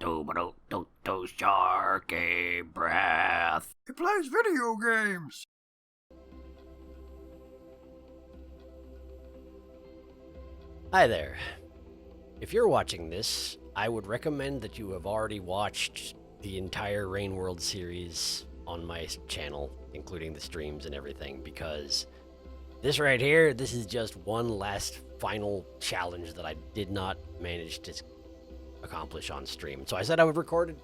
SharkyBreath. He plays video games. Hi there. If you're watching this, I would recommend that you have already watched the entire Rain World series on my channel, including the streams and everything, because this right here, this is just one last final challenge that I did not manage to accomplish on stream. So I said I would record it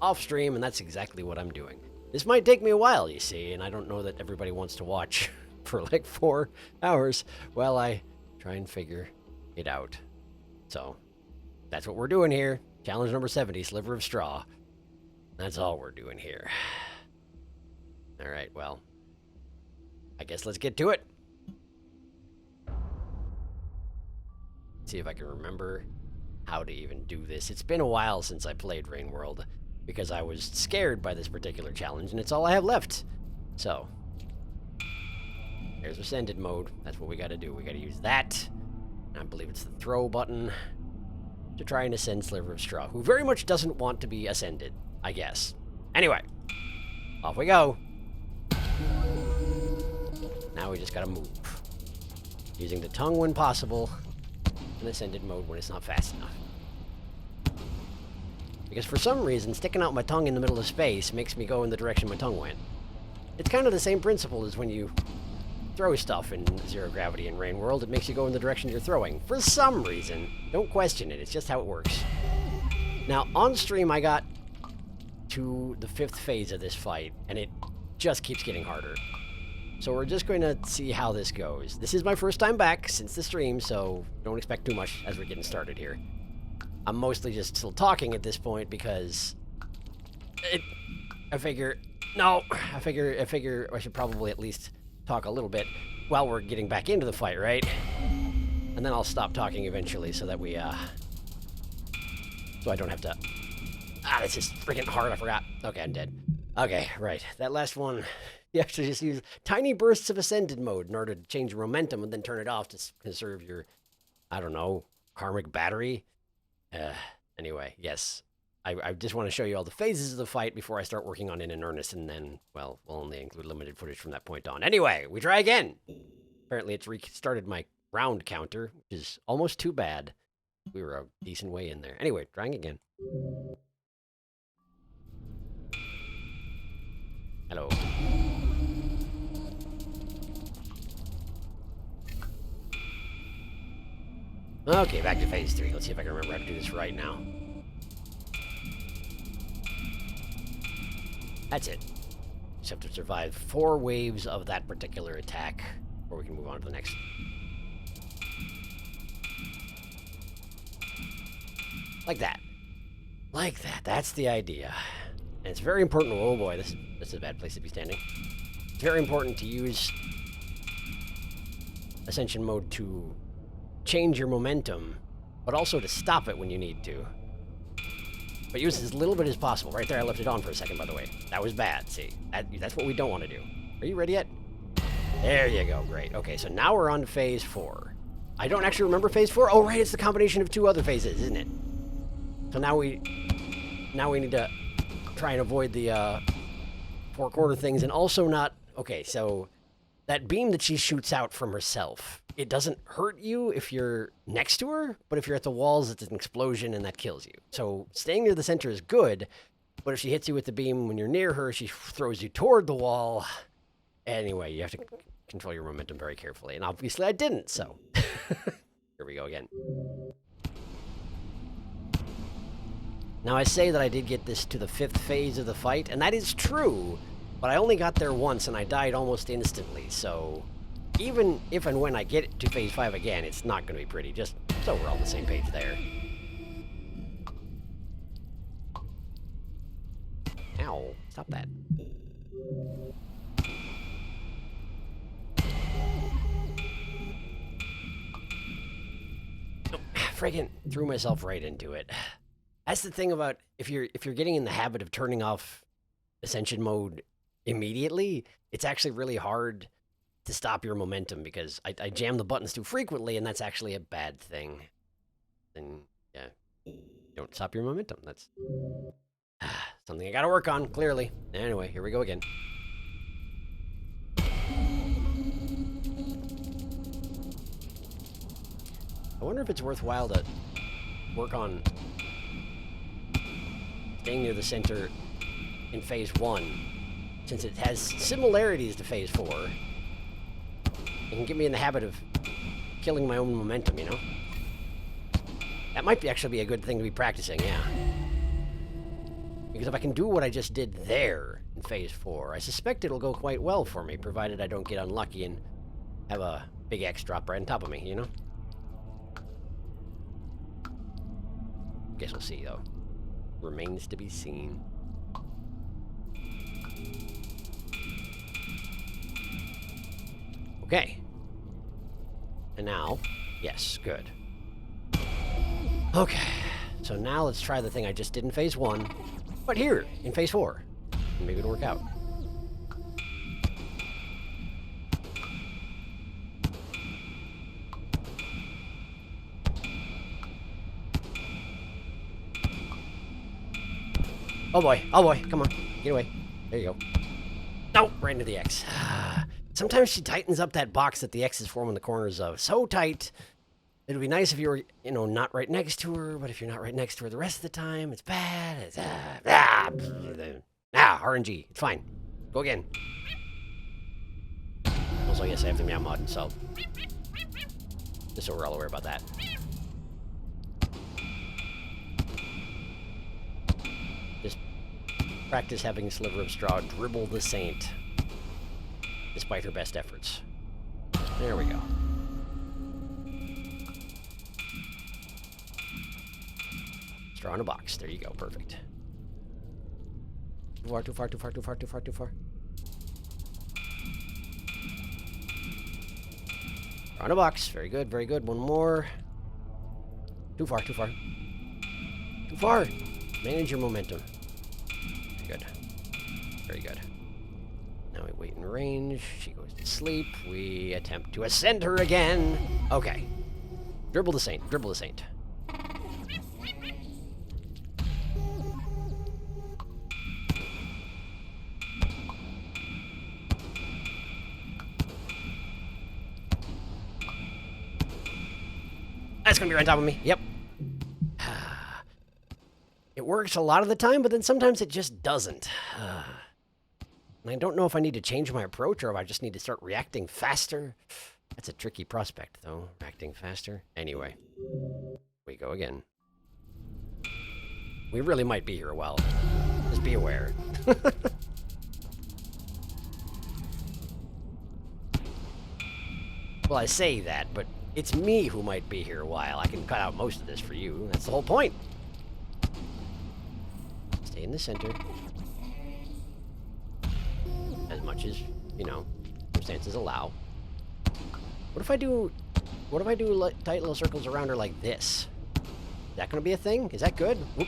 off stream, and that's exactly what I'm doing. This might take me a while, you see, and I don't know that everybody wants to watch for like 4 hours while I try and figure it out. So that's what we're doing here. Challenge number 70, Sliver of Straw. That's all we're doing here. All right, well, I guess let's get to it. See if I can remember how to even do this. It's been a while since I played Rain World because I was scared by this particular challenge, and it's all I have left. So, there's Ascended mode. That's what we gotta do. We gotta use that. I believe it's the throw button to try and ascend Sliver of Straw, who very much doesn't want to be ascended, I guess. Anyway, off we go. Now we just gotta move. Using the tongue when possible, and ascended mode when it's not fast enough. Because for some reason, sticking out my tongue in the middle of space makes me go in the direction my tongue went. It's kind of the same principle as when you throw stuff in Zero Gravity in Rain World. It makes you go in the direction you're throwing. For some reason. Don't question it. It's just how it works. Now, on stream, I got to the 5th phase of this fight, and it just keeps getting harder. So we're just going to see how this goes. This is my first time back since the stream, so don't expect too much as we're getting started here. I'm mostly just still talking at this point because I figure I should probably at least talk a little bit while we're getting back into the fight, right? And then I'll stop talking eventually so that we, so I don't have to... this is freaking hard, I forgot. Okay, I'm dead. Okay, right. That last one, you actually just use tiny bursts of Ascended mode in order to change your momentum and then turn it off to conserve your, I don't know, karmic battery. Anyway, yes. I just want to show you all the phases of the fight before I start working on it in earnest, and then, well, we'll only include limited footage from that point on. Anyway, we try again. Apparently it's restarted my round counter, which is almost too bad. We were a decent way in there. Anyway, trying again. Hello. Okay, back to phase 3. Let's see if I can remember how to do this right now. That's it. Just have to survive 4 waves of that particular attack before we can move on to the next. Like that. Like that. That's the idea. And it's very important. Oh boy, this is a bad place to be standing. It's very important to use Ascension mode to change your momentum, but also to stop it when you need to. But use as little bit as possible. Right there, I left it on for a second, by the way. That was bad, see? That's what we don't want to do. Are you ready yet? There you go, great. Okay, so now we're on to phase 4. I don't actually remember phase 4. Oh, right, it's the combination of 2 other phases, isn't it? So now we need to try and avoid the 4-quarter things, and also not... Okay, so that beam that she shoots out from herself, it doesn't hurt you if you're next to her, but if you're at the walls, it's an explosion and that kills you. So staying near the center is good, but if she hits you with the beam when you're near her, she throws you toward the wall. Anyway, you have to control your momentum very carefully, and obviously I didn't, so... Here we go again. Now I say that I did get this to the 5th phase of the fight, and that is true, but I only got there once and I died almost instantly, so... Even if and when I get to phase 5 again, it's not going to be pretty, just so we're on the same page there. Ow, stop that. Oh, friggin' threw myself right into it. That's the thing about if you're getting in the habit of turning off Ascension mode immediately, it's actually really hard to stop your momentum because I jam the buttons too frequently, and that's actually a bad thing. And yeah, don't stop your momentum. That's something I gotta work on, clearly. Anyway, here we go again. I wonder if it's worthwhile to work on staying near the center in phase 1, since it has similarities to phase 4. It can get me in the habit of killing my own momentum, you know? That might actually be a good thing to be practicing, yeah. Because if I can do what I just did there in phase 4, I suspect it'll go quite well for me, provided I don't get unlucky and have a big X drop right on top of me, you know? Guess we'll see, though. Remains to be seen. Okay. And now, yes, good. Okay, so now let's try the thing I just did in phase 1, but here, in phase 4. Maybe it'll work out. Oh boy, come on, get away. There you go. No, right into the X. Sometimes she tightens up that box that the X's form in the corners of. So tight. It would be nice if you were, you know, not right next to her, but if you're not right next to her the rest of the time, it's bad. It's, RNG. It's fine. Go again. Also, yes, I have the MacLeod, so just so we're all aware about that. Just practice having a sliver of straw dribble the saint, despite her best efforts. There we go. Straw in a box. There you go. Perfect. Too far, too far, too far, too far, too far, too far. Straw in a box. Very good, very good. One more. Too far, too far. Too far. Manage your momentum. Very good. Very good. Now we wait in range. She goes to sleep. We attempt to ascend her again. Okay. Dribble the saint. Dribble the saint. That's gonna be right on top of me. Yep. It works a lot of the time, but then sometimes it just doesn't. And I don't know if I need to change my approach or if I just need to start reacting faster. That's a tricky prospect, though. Reacting faster. Anyway. We go again. We really might be here a while. Just be aware. Well, I say that, but it's me who might be here a while. I can cut out most of this for you. That's the whole point. Stay in the center. As much as, you know, circumstances allow. What if I do tight little circles around her like this? Is that going to be a thing? Is that good? Whoop.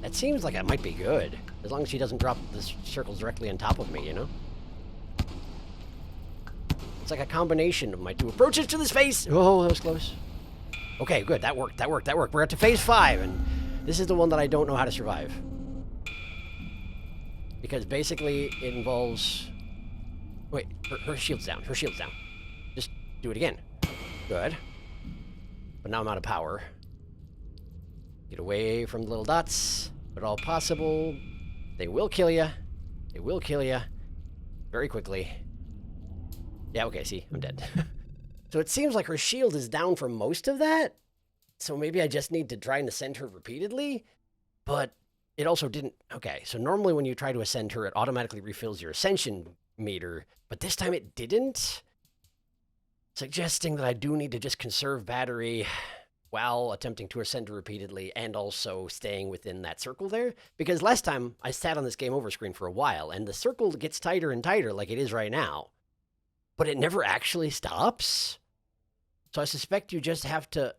That seems like it might be good. As long as she doesn't drop the circles directly on top of me, you know? It's like a combination of my two approaches to this phase. Oh, that was close. Okay, good. That worked. That worked. That worked. We're up to phase 5, and this is the one that I don't know how to survive. Because basically it involves... Wait, her shield's down. Her shield's down. Just do it again. Good. But now I'm out of power. Get away from the little dots. But all possible. They will kill you. They will kill you. Very quickly. Yeah, okay, see, I'm dead. So it seems like her shield is down for most of that. So maybe I just need to try and ascend her repeatedly. But it also didn't... Okay, so normally when you try to ascend her, it automatically refills your ascension meter. But this time it didn't. Suggesting that I do need to just conserve battery while attempting to ascend her repeatedly and also staying within that circle there. Because last time I sat on this game over screen for a while and the circle gets tighter and tighter like it is right now. But it never actually stops. So I suspect you just have to...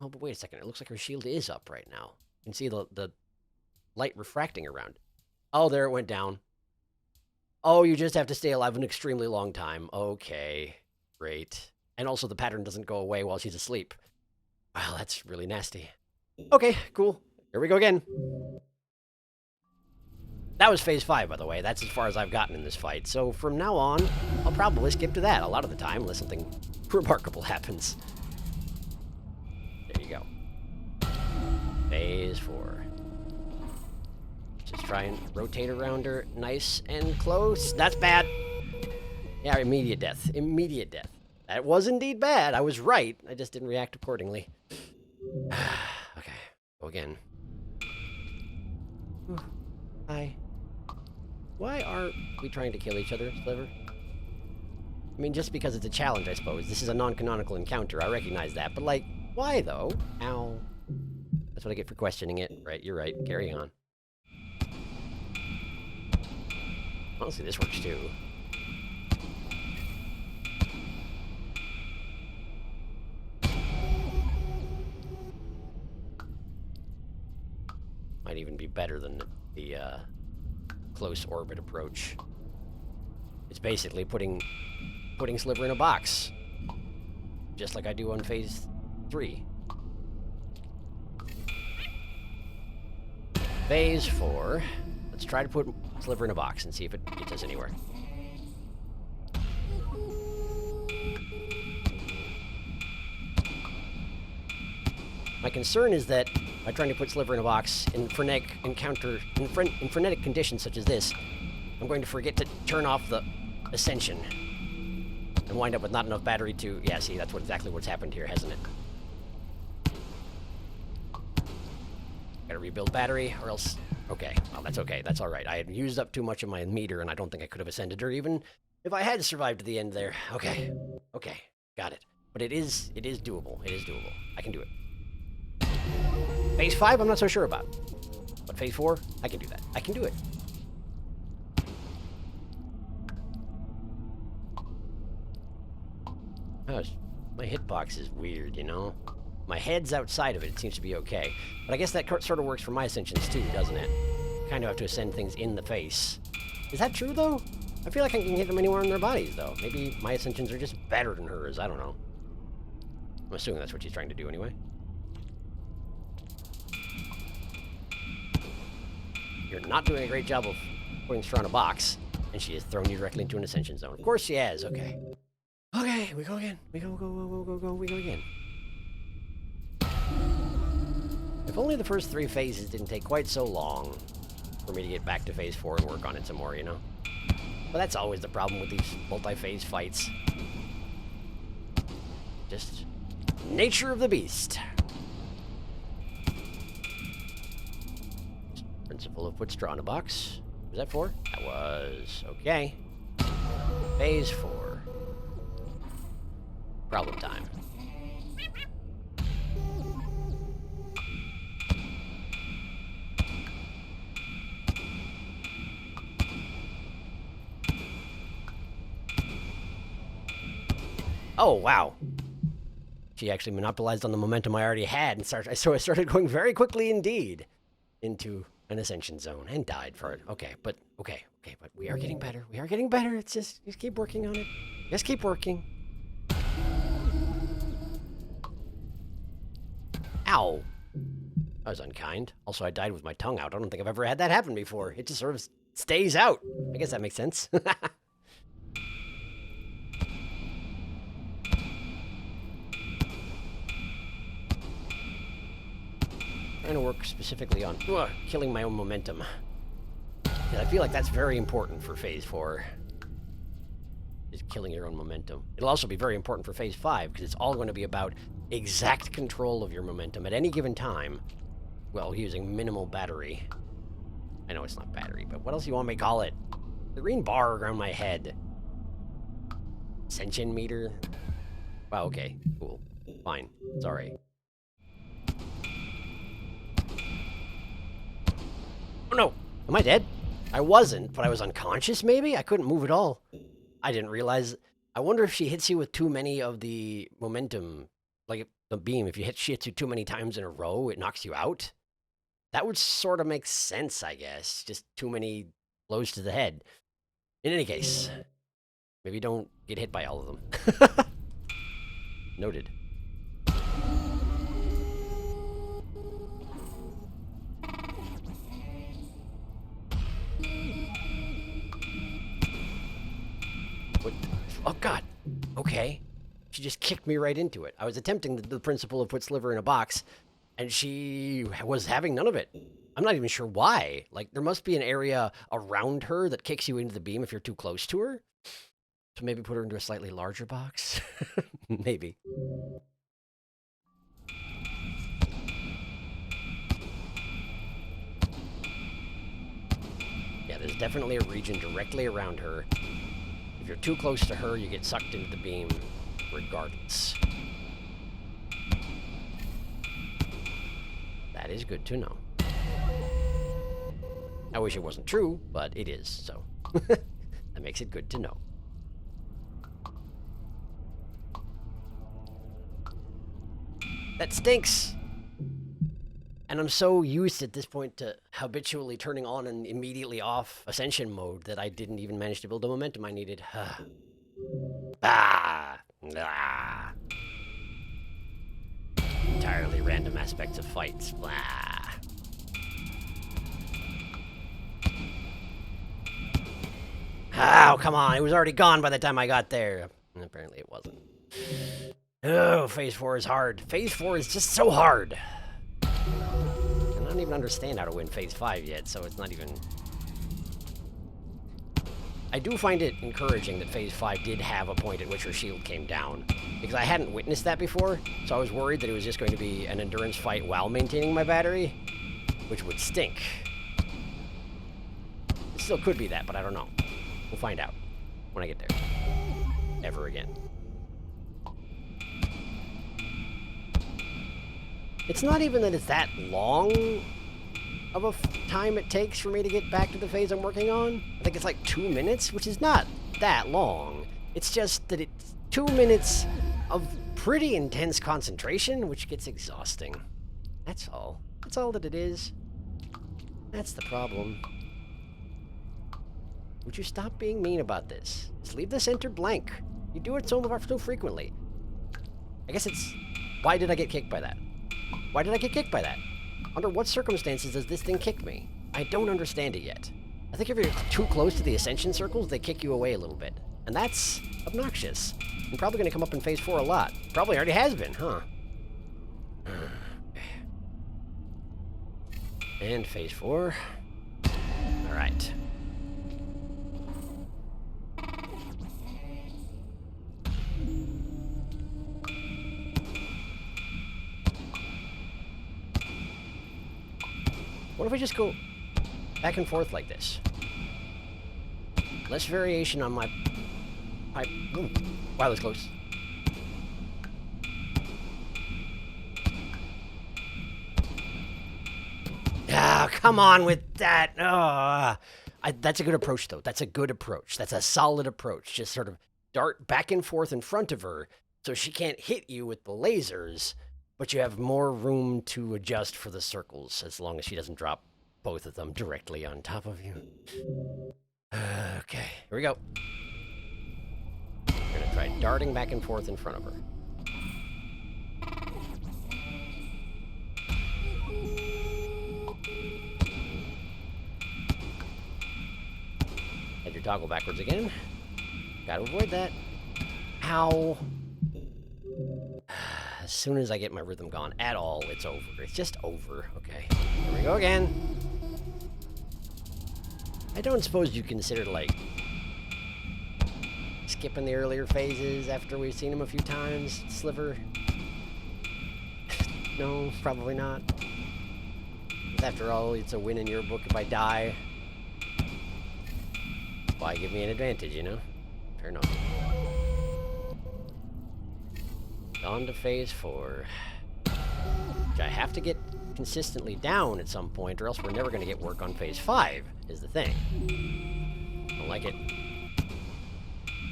Oh, but wait a second. It looks like her shield is up right now. You can see the light refracting around it. Oh, there it went down. Oh, you just have to stay alive an extremely long time. Okay. Great. And also the pattern doesn't go away while she's asleep. Wow, that's really nasty. Okay, cool. Here we go again. That was phase 5, by the way. That's as far as I've gotten in this fight. So from now on, I'll probably skip to that a lot of the time, unless something remarkable happens. There you go. Phase 4. Just try and rotate around her nice and close. That's bad. Yeah, immediate death. Immediate death. That was indeed bad. I was right. I just didn't react accordingly. Okay. Go again. Hi. Why are we trying to kill each other, Sliver? I mean, just because it's a challenge, I suppose. This is a non-canonical encounter. I recognize that. But, like, why, though? Ow. That's what I get for questioning it. Right, you're right. Carry on. Honestly, this works, too. Might even be better than the close orbit approach. It's basically putting Sliver in a box, just like I do on phase 3. Phase 4. Let's try to put Sliver in a box and see if it gets us anywhere. My concern is that by trying to put Sliver in a box in frenetic conditions such as this, I'm going to forget to turn off the ascension and wind up with not enough battery to... Yeah, see, that's exactly what's happened here, hasn't it? Gotta rebuild battery, or else... Okay, well, that's okay. That's all right. I had used up too much of my meter, and I don't think I could have ascended her even if I had survived to the end there. Okay, okay, got it. But it is doable. It is doable. I can do it. Phase 5, I'm not so sure about. But phase 4, I can do that. I can do it. Oh, my hitbox is weird, you know? My head's outside of it. It seems to be okay. But I guess that sort of works for my ascensions too, doesn't it? Kind of have to ascend things in the face. Is that true, though? I feel like I can hit them anywhere in their bodies, though. Maybe my ascensions are just better than hers. I don't know. I'm assuming that's what she's trying to do anyway. You're not doing a great job of putting her in a box, and she has thrown you directly into an ascension zone. Of course she has. Okay. Okay, we go again. We go again. If only the first 3 phases didn't take quite so long for me to get back to phase 4 and work on it some more, you know? But that's always the problem with these multi-phase fights. Just nature of the beast. Principle of put straw in a box. Was that 4? That was. Okay. Phase 4. Problem time. Oh, wow. She actually monopolized on the momentum I already had, and so I started going very quickly indeed into an ascension zone and died for it. Okay, but we are getting better. We are getting better. It's just keep working on it. Just keep working. Ow. That was unkind. Also, I died with my tongue out. I don't think I've ever had that happen before. It just sort of stays out. I guess that makes sense. Trying to work specifically on killing my own momentum. I feel like that's very important for phase 4. Is killing your own momentum. It'll also be very important for phase 5 because it's all going to be about exact control of your momentum at any given time while using minimal battery. I know it's not battery, but what else do you want me to call it? The green bar around my head. Ascension meter? Wow, okay, cool. Fine. Sorry. Oh no! Am I dead? I wasn't, but I was unconscious maybe? I couldn't move at all. I didn't realize. I wonder if she hits you with too many of the momentum, like the beam. If she hits you too many times in a row, it knocks you out. That would sort of make sense, I guess. Just too many blows to the head. In any case, maybe don't get hit by all of them. Noted. What? Oh, God. Okay. She just kicked me right into it. I was attempting the principle of put sliver in a box, and she was having none of it. I'm not even sure why. Like, there must be an area around her that kicks you into the beam if you're too close to her. So maybe put her into a slightly larger box? Maybe. Yeah, there's definitely a region directly around her. If you're too close to her, you get sucked into the beam regardless. That is good to know. I wish it wasn't true, but it is, so that makes it good to know. That stinks! And I'm so used at this point to habitually turning on and immediately off Ascension mode that I didn't even manage to build the momentum I needed. Entirely random aspects of fights. Blah. Oh, come on. It was already gone by the time I got there. And apparently it wasn't. Oh, Phase 4 is hard. Phase 4 is just so hard. I don't even understand how to win Phase 5 yet, so it's not even... I do find it encouraging that Phase 5 did have a point at which her shield came down, because I hadn't witnessed that before, so I was worried that it was just going to be an endurance fight while maintaining my battery, which would stink. It still could be that, but I don't know. We'll find out when I get there. Ever again. It's not even that it's that long of a time it takes for me to get back to the phase I'm working on. I think it's like 2 minutes, which is not that long. It's just that it's 2 minutes of pretty intense concentration, which gets exhausting. That's all. That's all that it is. That's the problem. Would you stop being mean about this? Just leave the center blank. You do it so frequently. I guess it's... Why did I get kicked by that? Why did I get kicked by that? Under what circumstances does this thing kick me? I don't understand it yet. I think if you're too close to the ascension circles, they kick you away a little bit. And that's obnoxious. And probably going to come up in Phase 4 a lot. Probably already has been, huh? And Phase 4. Alright. What if we just go back and forth like this? Less variation on my pipe. Ooh. Wow, that was close. Ah, come on with that. That's a good approach, though. That's a good approach. That's a solid approach. Just sort of dart back and forth in front of her so she can't hit you with the lasers, but you have more room to adjust for the circles as long as she doesn't drop both of them directly on top of you. Okay, here we go. We're going to try darting back and forth in front of her. Head your toggle backwards again. Gotta avoid that. Ow. As soon as I get my rhythm gone at all, it's over. It's just over. Okay, here we go again. I don't suppose you consider, like, skipping the earlier phases after we've seen them a few times, Sliver? No, probably not. After all, it's a win in your book if I die. Why give me an advantage, you know? Fair enough. On to Phase 4. Which I have to get consistently down at some point, or else we're never going to get work on Phase 5, is the thing. Don't like it.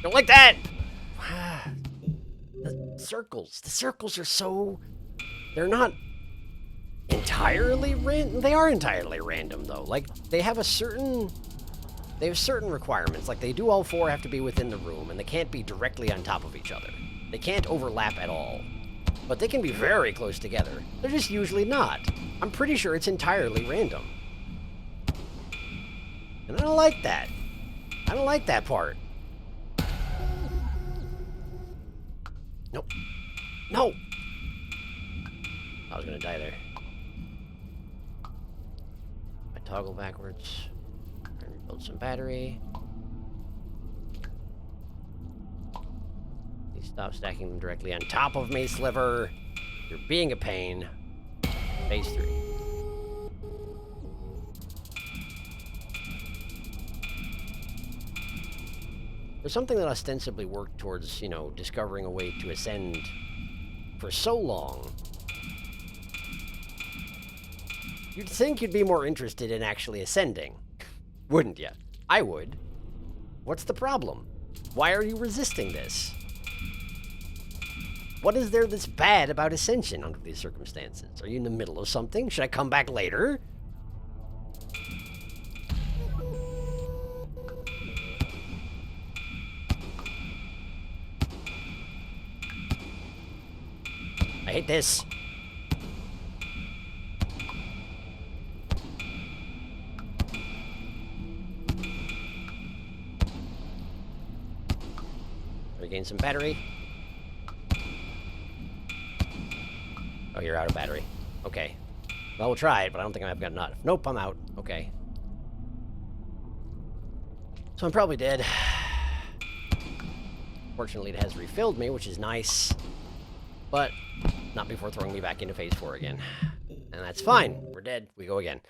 Don't like that! The circles are so... They're not entirely random. They are entirely random, though. Like, they have certain requirements. Like, they do all 4 have to be within the room, and they can't be directly on top of each other. They can't overlap at all. But they can be very close together. They're just usually not. I'm pretty sure it's entirely random. And I don't like that. I don't like that part. Nope. No! I was gonna die there. I toggle backwards. And rebuild some battery. Please stop stacking them directly on top of me, Sliver. You're being a pain. Phase 3. For something that ostensibly worked towards, you know, discovering a way to ascend for so long, you'd think you'd be more interested in actually ascending, wouldn't you? I would. What's the problem? Why are you resisting this? What is there that's bad about ascension under these circumstances? Are you in the middle of something? Should I come back later? I hate this. Regain some battery. Oh, you're out of battery. Okay. Well, we'll try it, but I don't think I've got enough. Nope, I'm out. Okay. So I'm probably dead. Fortunately, it has refilled me, which is nice. But not before throwing me back into phase 4 again. And that's fine. We're dead. We go again.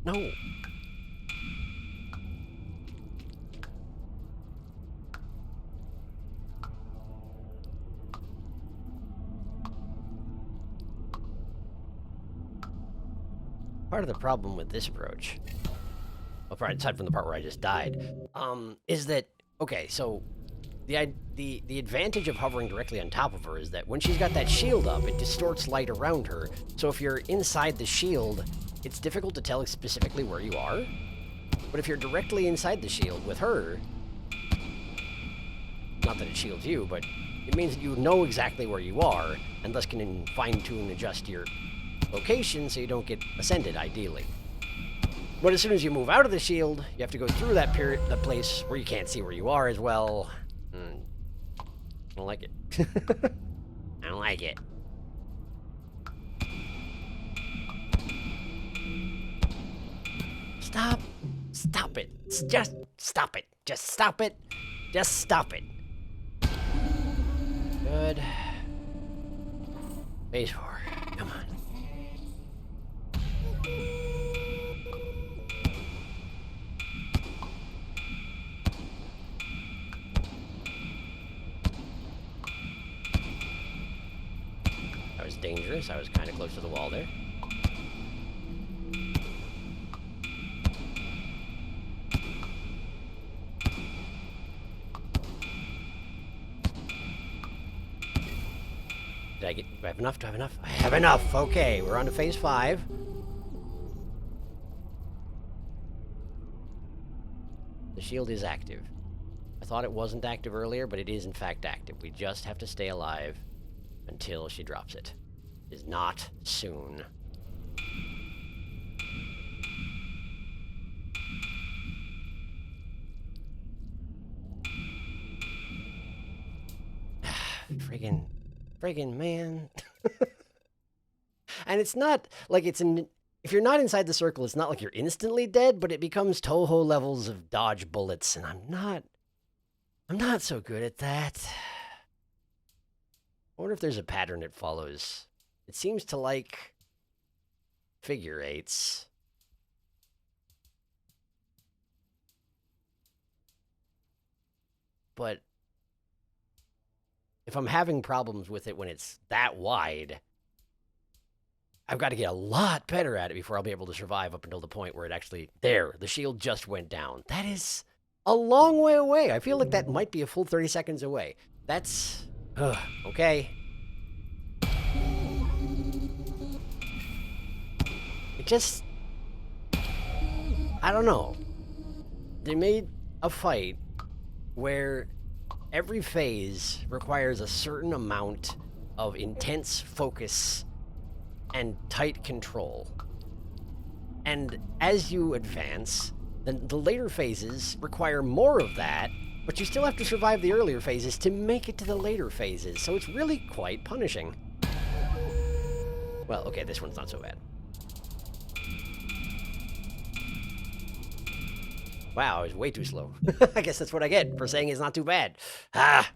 No. Part of the problem with this approach, well, aside from the part where I just died, is that, okay, so the advantage of hovering directly on top of her is that when she's got that shield up, it distorts light around her. So if you're inside the shield, it's difficult to tell specifically where you are. But if you're directly inside the shield with her, not that it shields you, but it means that you know exactly where you are, and thus can fine-tune and adjust your location so you don't get ascended, ideally. But as soon as you move out of the shield, you have to go through that place where you can't see where you are as well. I don't like it. I don't like it. Stop. Stop it. Just stop it. Just stop it. Just stop it. Good. Phase 4. Come on. That was dangerous. I was kind of close to the wall there. Do I have enough? Do I have enough? I have enough! Okay, we're on to phase 5. The shield is active. I thought it wasn't active earlier, but it is in fact active. We just have to stay alive until she drops it. It is not soon. Friggin' man. And it's not like if you're not inside the circle, it's not like you're instantly dead, but it becomes Toho levels of dodge bullets, and I'm not so good at that. I wonder if there's a pattern it follows. It seems to like figure eights. But if I'm having problems with it when it's that wide, I've got to get a lot better at it before I'll be able to survive up until the point where it actually... There, the shield just went down. That is a long way away. I feel like that might be a full 30 seconds away. That's... okay. It just... I don't know. they made a fight where every phase requires a certain amount of intense focus and tight control. And as you advance, the later phases require more of that, but you still have to survive the earlier phases to make it to the later phases, so it's really quite punishing. Well, okay, this one's not so bad. Wow, I was way too slow. I guess that's what I get for saying it's not too bad. Ah!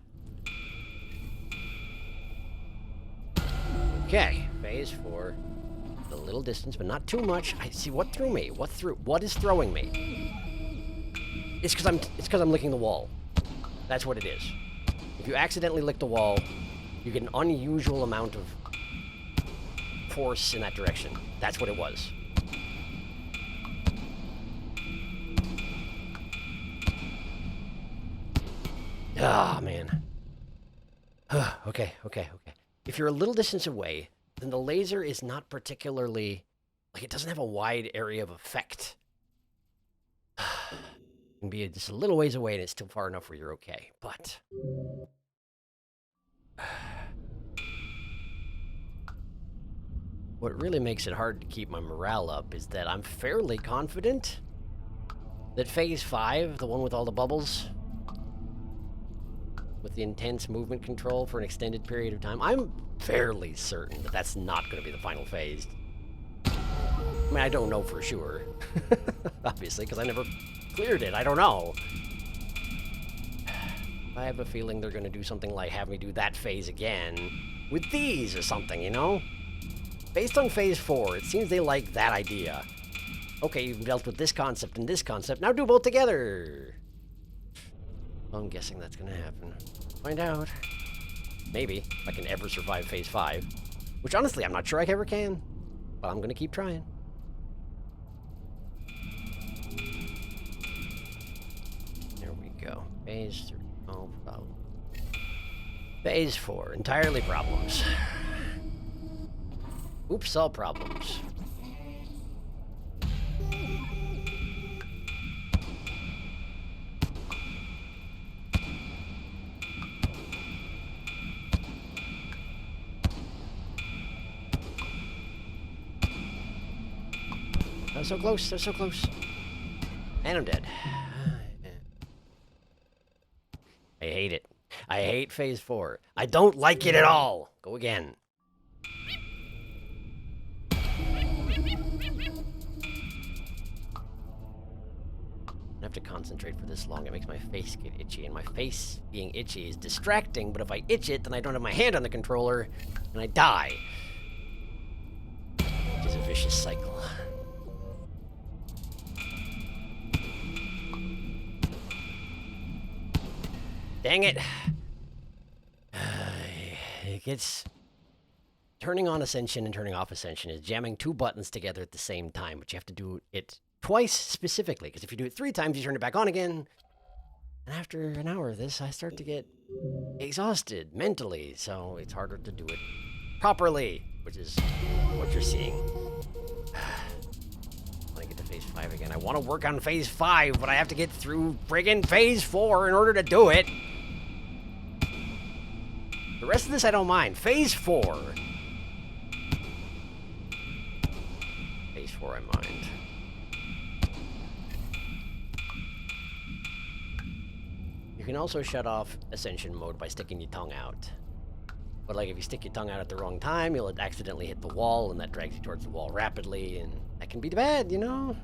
Okay, phase 4. A little distance, but not too much. I see what threw me. What is throwing me? It's because I'm licking the wall. That's what it is. If you accidentally lick the wall, you get an unusual amount of force in that direction. That's what it was. Ah, man. Okay. If you're a little distance away, then the laser is not particularly... like, it doesn't have a wide area of effect. It can be just a little ways away and it's still far enough where you're okay, but... what really makes it hard to keep my morale up is that I'm fairly confident that Phase 5, the one with all the bubbles, with the intense movement control for an extended period of time, I'm fairly certain that that's not going to be the final phase. I mean, I don't know for sure, obviously, because I never cleared it. I don't know. I have a feeling they're going to do something like have me do that phase again with these or something, you know? Based on Phase 4, it seems they like that idea. Okay, you've dealt with this concept and this concept, now do both together! Well, I'm guessing that's going to happen. Find out. Maybe, if I can ever survive Phase 5. Which, honestly, I'm not sure I ever can. But I'm going to keep trying. There we go. Phase 3. No problem. Phase 4. Entirely problems. Oops, all problems. They're so close, they're so close. And I'm dead. I hate it. I hate Phase 4. I don't like it at all. Go again. I have to concentrate for this long. It makes my face get itchy, and my face being itchy is distracting, but if I itch it, then I don't have my hand on the controller, and I die. Which is a vicious cycle. Dang it. It gets... turning on Ascension and turning off Ascension is jamming two buttons together at the same time, but you have to do it twice specifically, because if you do it 3 times, you turn it back on again. And after an hour of this, I start to get exhausted mentally, so it's harder to do it properly, which is what you're seeing. I want to get to Phase 5 again. I want to work on Phase 5, but I have to get through friggin' Phase 4 in order to do it. The rest of this I don't mind. Phase 4. Phase 4 I mind. You can also shut off Ascension mode by sticking your tongue out. But like if you stick your tongue out at the wrong time, you'll accidentally hit the wall, and that drags you towards the wall rapidly, and that can be bad, you know?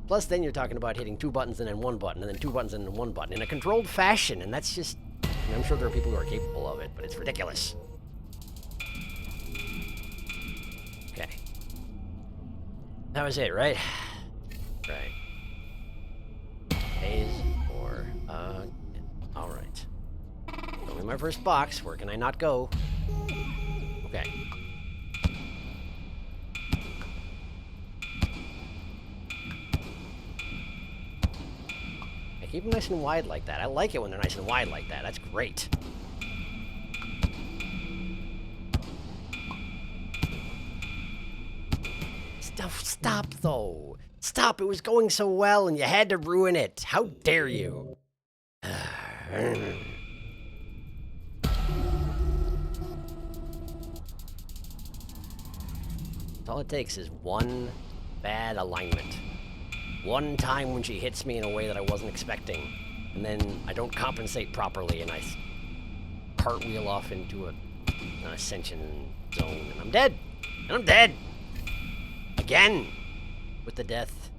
Plus then you're talking about hitting 2 buttons and then 1 button, and then 2 buttons and then 1 button in a controlled fashion, and that's just... I mean, I'm sure there are people who are capable of it, but it's ridiculous. Okay. That was it, right? Right. Phase 4. Alright. Only my first box. Where can I not go? Okay. I keep them nice and wide like that. I like it when they're nice and wide like that. That's great. Stop, though. Stop, it was going so well and you had to ruin it. How dare you? All it takes is one bad alignment. One time when she hits me in a way that I wasn't expecting, and then I don't compensate properly and I cartwheel off into an ascension zone, and I'm dead! And I'm dead! Again! With the death.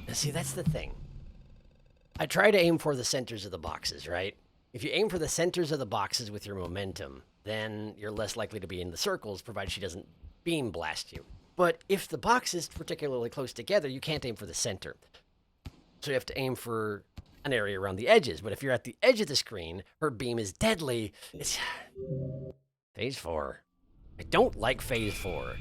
Now see, that's the thing. I try to aim for the centers of the boxes, right? If you aim for the centers of the boxes with your momentum, then you're less likely to be in the circles, provided she doesn't beam blast you. But if the box is particularly close together, you can't aim for the center. So you have to aim for an area around the edges. But if you're at the edge of the screen, her beam is deadly. It's... Phase 4. I don't like Phase 4.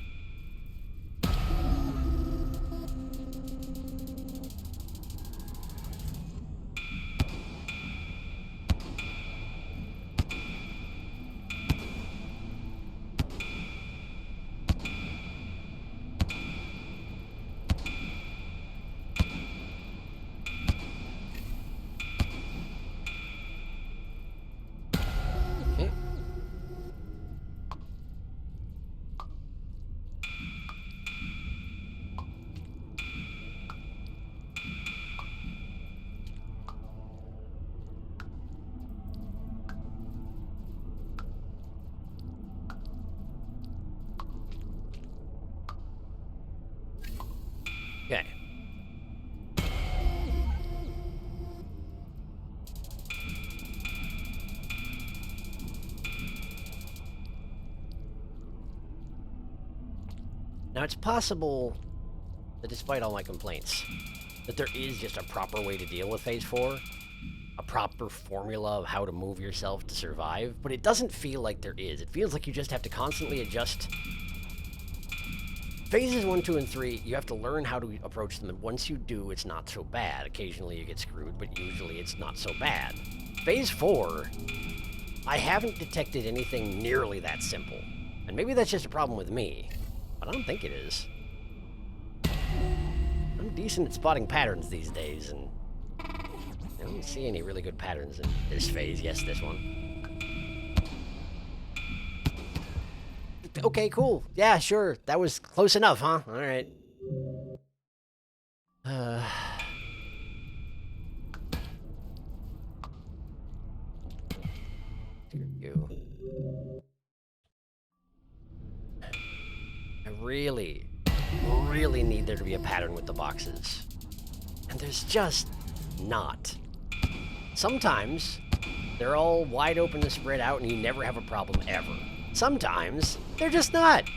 Okay. Now, it's possible that despite all my complaints, that there is just a proper way to deal with Phase 4, a proper formula of how to move yourself to survive, but it doesn't feel like there is. It feels like you just have to constantly adjust. Phases 1, 2, and 3, you have to learn how to approach them, and once you do, it's not so bad. Occasionally you get screwed, but usually it's not so bad. Phase 4, I haven't detected anything nearly that simple. And maybe that's just a problem with me, but I don't think it is. I'm decent at spotting patterns these days, and I don't see any really good patterns in this phase. Yes, this one. Okay, cool. Yeah, sure. That was close enough, huh? All right. You. I really need there to be a pattern with the boxes. And there's just not. Sometimes they're all wide open to spread out and you never have a problem ever. Sometimes they're just not.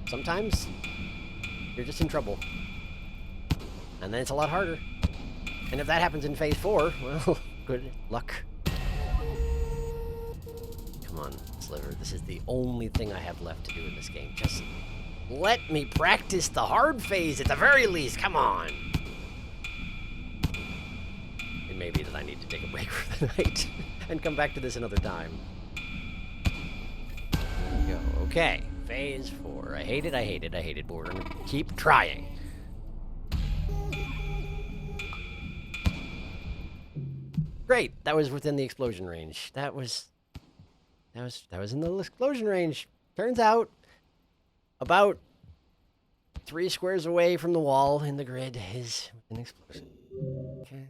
Sometimes you're just in trouble. And then it's a lot harder. And if that happens in Phase 4, well, good luck. Come on, Sliver. This is the only thing I have left to do in this game. Just let me practice the hard phase at the very least. Come on. It may be that I need to take a break for the night and come back to this another time. Go. Okay, Phase 4. I hate it, but we're gonna keep trying. Great, that was within the explosion range. That was in the explosion range. Turns out, about 3 squares away from the wall in the grid is an explosion. Okay.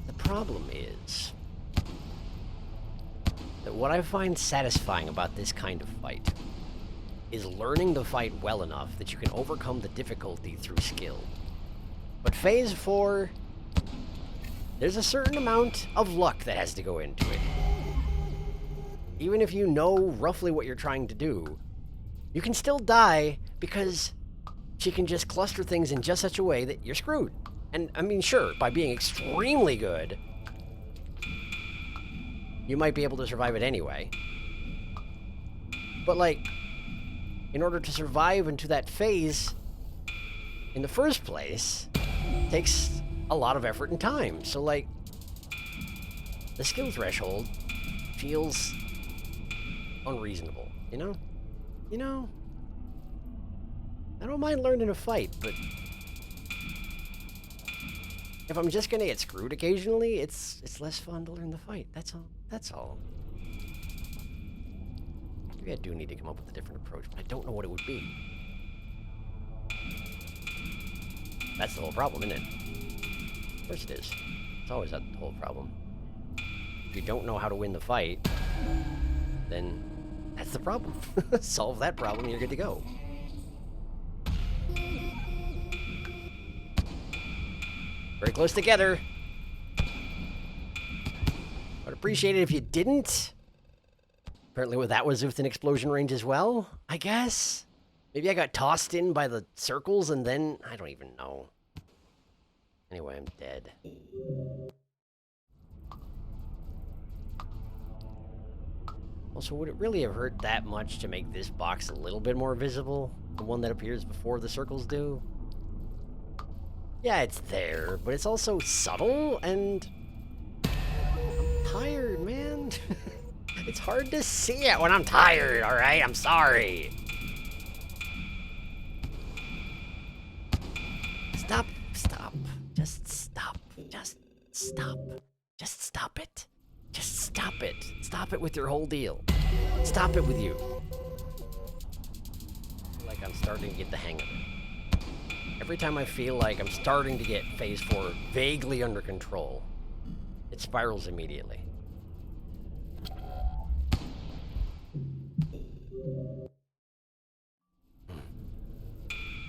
The problem is that what I find satisfying about this kind of fight is learning the fight well enough that you can overcome the difficulty through skill. But Phase 4, there's a certain amount of luck that has to go into it. Even if you know roughly what you're trying to do, you can still die because she can just cluster things in just such a way that you're screwed. And, I mean, sure, by being extremely good, you might be able to survive it anyway. But, like, in order to survive into that phase in the first place takes a lot of effort and time. So, like, the skill threshold feels unreasonable, you know? You know? I don't mind learning to fight, but if I'm just gonna get screwed occasionally, it's less fun to learn the fight. That's all. That's all. Maybe I do need to come up with a different approach, but I don't know what it would be. That's the whole problem, isn't it? Of course it is. It's always the whole problem. If you don't know how to win the fight, then that's the problem. Solve that problem, you're good to go. Very close together. I'd appreciate it if you didn't. Apparently that was within explosion range as well, I guess. Maybe I got tossed in by the circles and then... I don't even know. Anyway, I'm dead. Also, would it really have hurt that much to make this box a little bit more visible? The one that appears before the circles do? Yeah, it's there, but it's also subtle, and... I'm tired, man. It's hard to see it when I'm tired, alright? I'm sorry. Stop. Stop. Just stop. Just stop. Just stop it. Just stop it. Stop it with your whole deal. Stop it with you. Like I'm starting to get the hang of it. Every time I feel like I'm starting to get phase 4 vaguely under control, it spirals immediately.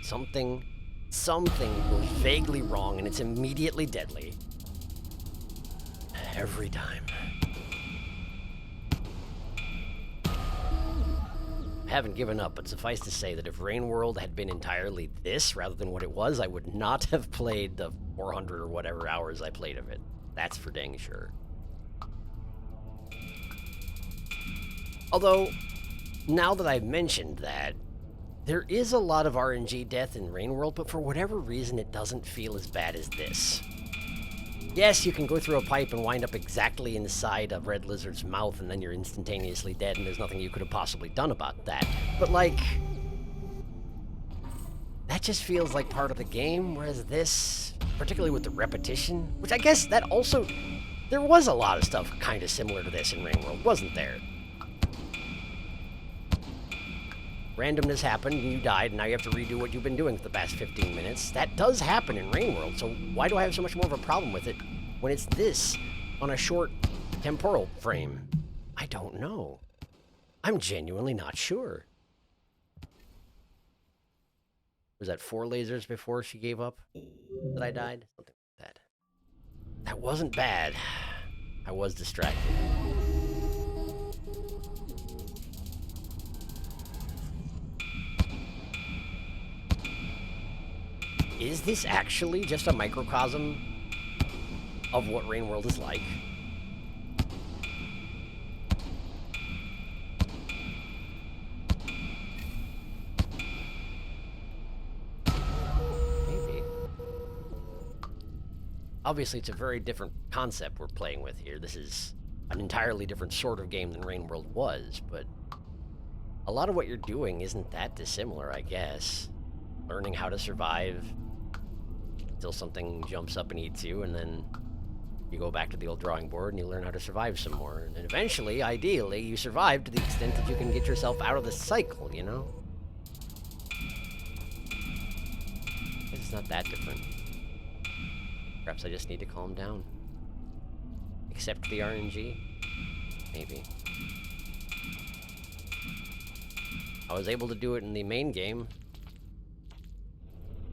Something goes vaguely wrong and it's immediately deadly. Every time. I haven't given up, but suffice to say that if Rain World had been entirely this rather than what it was, I would not have played the 400 or whatever hours I played of it. That's for dang sure. Although, now that I've mentioned that, there is a lot of RNG death in Rain World, but for whatever reason it doesn't feel as bad as this. Yes, you can go through a pipe and wind up exactly inside a red lizard's mouth and then you're instantaneously dead and there's nothing you could have possibly done about that. But like, that just feels like part of the game, whereas this, particularly with the repetition, which I guess that also, there was a lot of stuff kind of similar to this in Rain World, wasn't there? Randomness happened and you died and now you have to redo what you've been doing for the past 15 minutes. That does happen in Rain World, so why do I have so much more of a problem with it when it's this on a short temporal frame? I don't know. I'm genuinely not sure. Was that 4 lasers before she gave up that I died? Something like that. That wasn't bad. I was distracted. Is this actually just a microcosm of what Rain World is like? Maybe. Obviously, it's a very different concept we're playing with here. This is an entirely different sort of game than Rain World was, but a lot of what you're doing isn't that dissimilar, I guess. Learning how to survive until something jumps up and eats you, and then you go back to the old drawing board and you learn how to survive some more. And then eventually, ideally, you survive to the extent that you can get yourself out of the cycle, you know? It's not that different. Perhaps I just need to calm down. Accept the RNG? Maybe. I was able to do it in the main game.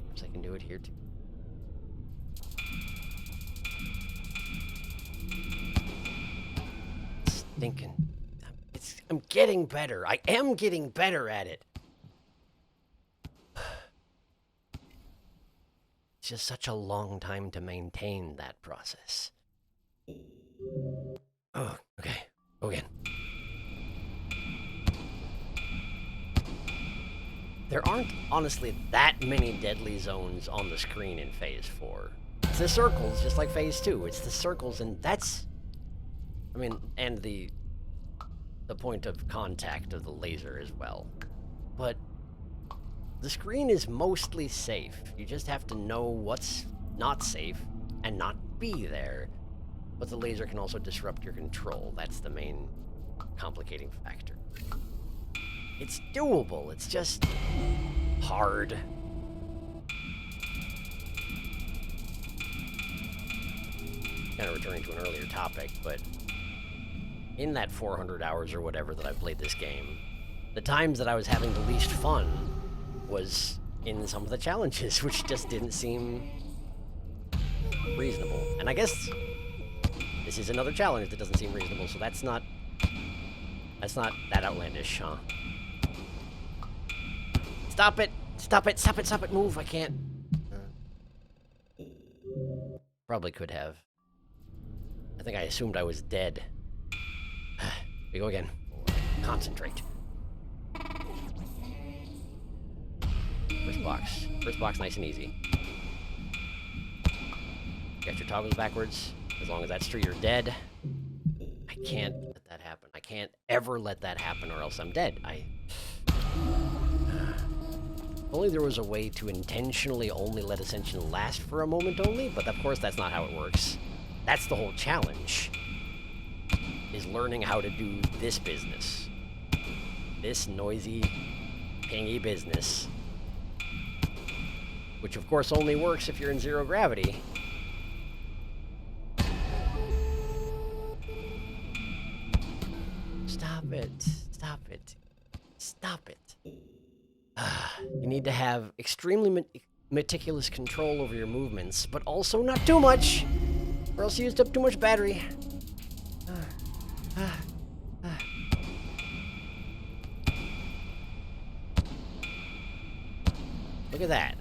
Perhaps I can do it here too. Thinking, I'm getting better. I am getting better at it. It's just such a long time to maintain that process. Oh, okay. Go again. there aren't, honestly, that many deadly zones on the screen in Phase 4. It's the circles, just like Phase 2. It's the circles, and that's... I mean, and the point of contact of the laser as well. But the screen is mostly safe. You just have to know what's not safe and not be there. But the laser can also disrupt your control. That's the main complicating factor. It's doable. It's just hard. Kind of returning to an earlier topic, but in that 400 hours or whatever that I've played this game, the times that I was having the least fun was in some of the challenges, which just didn't seem reasonable. And I guess this is another challenge that doesn't seem reasonable, so that's not that outlandish, huh? Stop it! Stop it! Stop it! Stop it! Move! I can't. Probably could have. I think I assumed I was dead. Here we go again. Concentrate. First box. First box, nice and easy. Got your toggles backwards. As long as that's true, you're dead. I can't let that happen. I can't ever let that happen or else I'm dead. If only there was a way to intentionally only let Ascension last for a moment only, but of course that's not how it works. That's the whole challenge, is learning how to do this business. This noisy, pingy business. Which of course only works if you're in zero gravity. Stop it. Stop it. Stop it. You need to have extremely meticulous control over your movements, but also not too much, or else you used up too much battery. Look at that.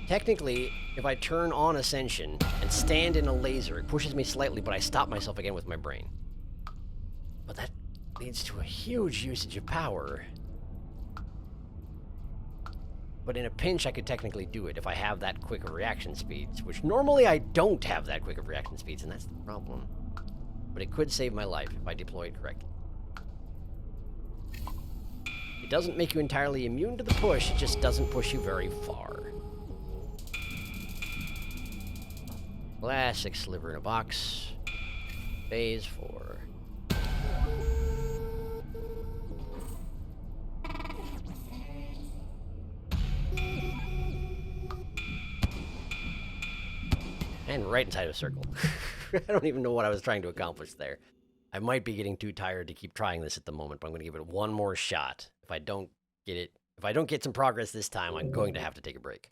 Technically, if I turn on Ascension and stand in a laser, it pushes me slightly, but I stop myself again with my brain. But that leads to a huge usage of power. But in a pinch, I could technically do it if I have that quick of reaction speeds, which normally I don't have that quick of reaction speeds, and that's the problem. But it could save my life if I deploy it correctly. It doesn't make you entirely immune to the push, it just doesn't push you very far. Classic sliver in a box. Phase 4. And right inside of a circle. I don't even know what I was trying to accomplish there. I might be getting too tired to keep trying this at the moment, but I'm going to give it one more shot. If I don't get some progress this time, I'm going to have to take a break.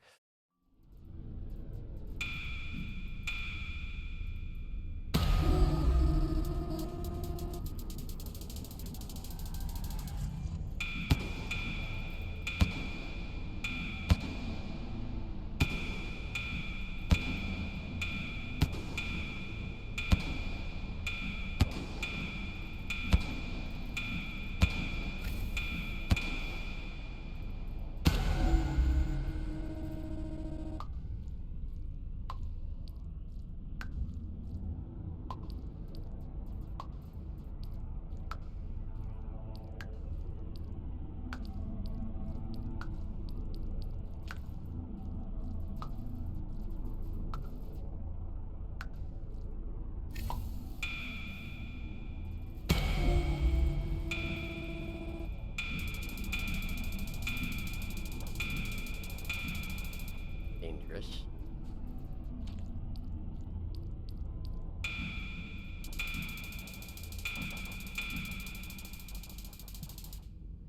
Dangerous.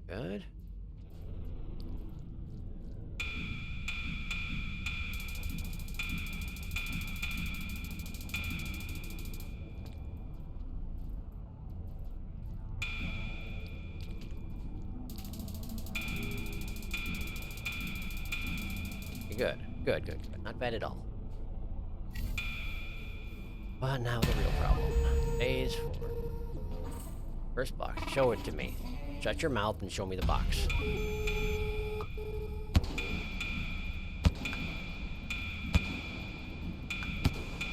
Good. Good. Good, good, good. Not bad at all. But now the real problem. Phase 4. First box. Show it to me. Shut your mouth and show me the box.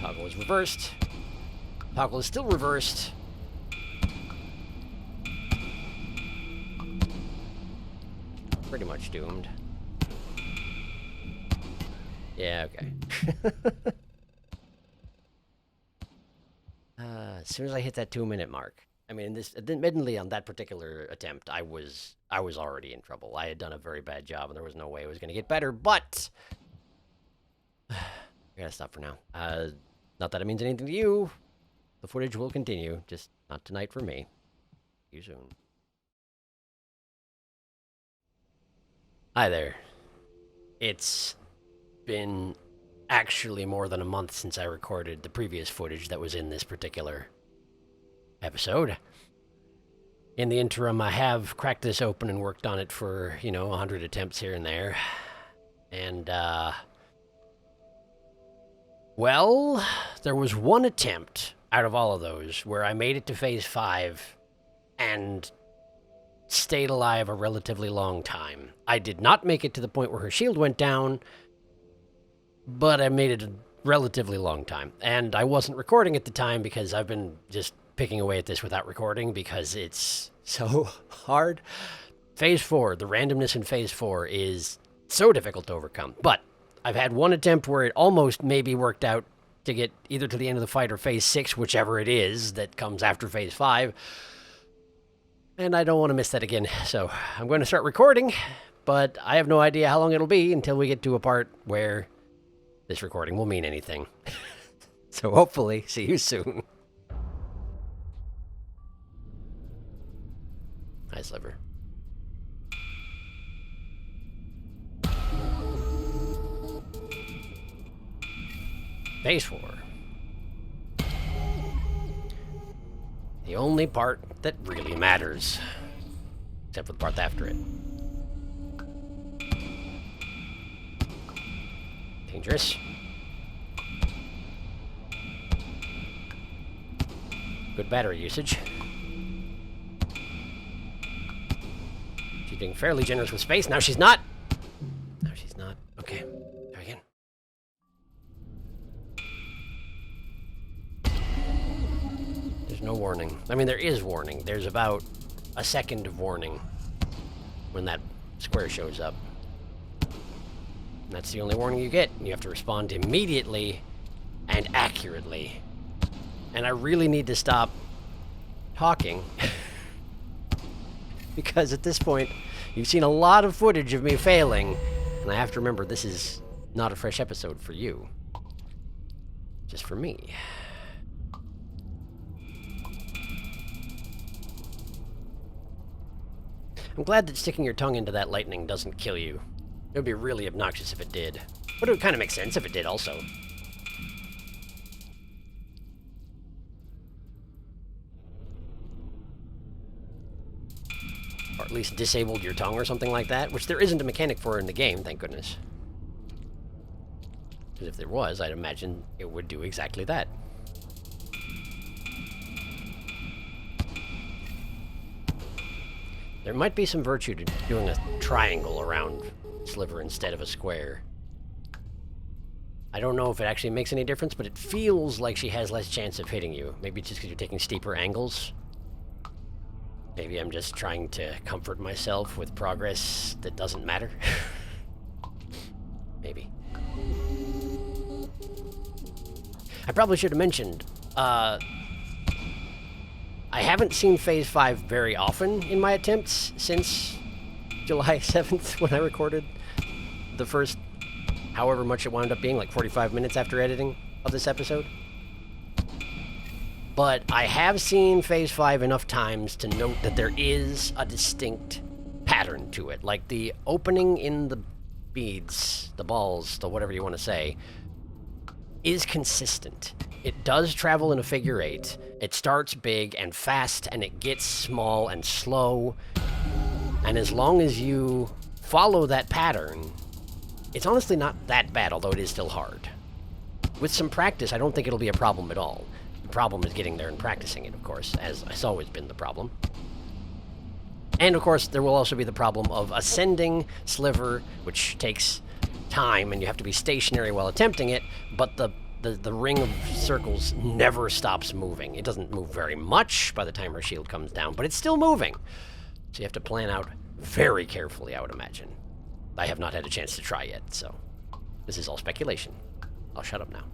Toggle is reversed. Toggle is still reversed. Pretty much doomed. Yeah, okay. As soon as I hit that 2-minute mark, I mean, admittedly on that particular attempt, I was already in trouble. I had done a very bad job, and there was no way it was going to get better. But I gotta stop for now. Not that it means anything to you. The footage will continue, just not tonight for me. See you soon. Hi there. It's been actually more than a month since I recorded the previous footage that was in this particular episode. In the interim, I have cracked this open and worked on it for, 100 attempts here and there. And, well, there was one attempt out of all of those where I made it to Phase 5 and stayed alive a relatively long time. I did not make it to the point where her shield went down, but I made it a relatively long time. And I wasn't recording at the time because I've been just picking away at this without recording because it's so hard. Phase 4, the randomness in Phase 4 is so difficult to overcome. But I've had one attempt where it almost maybe worked out to get either to the end of the fight or Phase 6, whichever it is that comes after Phase 5. And I don't want to miss that again, so I'm going to start recording, but I have no idea how long it'll be until we get to a part where this recording will mean anything. So hopefully, see you soon. Hi, Sliver. Phase 4. The only part that really matters. Except for the part after it. Dangerous. Good battery usage. She's being fairly generous with space. Now she's not. Now she's not. Okay. Try again. There's no warning. I mean, there is warning. There's about a second of warning when that square shows up. And that's the only warning you get. You have to respond immediately and accurately. And I really need to stop talking. Because at this point, you've seen a lot of footage of me failing. And I have to remember, this is not a fresh episode for you. Just for me. I'm glad that sticking your tongue into that lightning doesn't kill you. It would be really obnoxious if it did. But it would kind of make sense if it did also. Or at least disabled your tongue or something like that, which there isn't a mechanic for in the game, thank goodness. Because if there was, I'd imagine it would do exactly that. There might be some virtue to doing a triangle around Sliver instead of a square. I don't know if it actually makes any difference, but it feels like she has less chance of hitting you. Maybe just because you're taking steeper angles. Maybe I'm just trying to comfort myself with progress that doesn't matter. Maybe. I probably should have mentioned, I haven't seen Phase 5 very often in my attempts since July 7th when I recorded the first, however much it wound up being, like 45 minutes after editing of this episode. But I have seen Phase 5 enough times to note that there is a distinct pattern to it. Like the opening in the beads, the balls, the whatever you want to say, is consistent. It does travel in a figure 8. It starts big and fast, and it gets small and slow. And as long as you follow that pattern, it's honestly not that bad, although it is still hard. With some practice, I don't think it'll be a problem at all. The problem is getting there and practicing it, of course, as has always been the problem. And, of course, there will also be the problem of ascending Sliver, which takes time, and you have to be stationary while attempting it, but the ring of circles never stops moving. It doesn't move very much by the time her shield comes down, but it's still moving. So you have to plan out very carefully, I would imagine. I have not had a chance to try yet, so this is all speculation. I'll shut up now.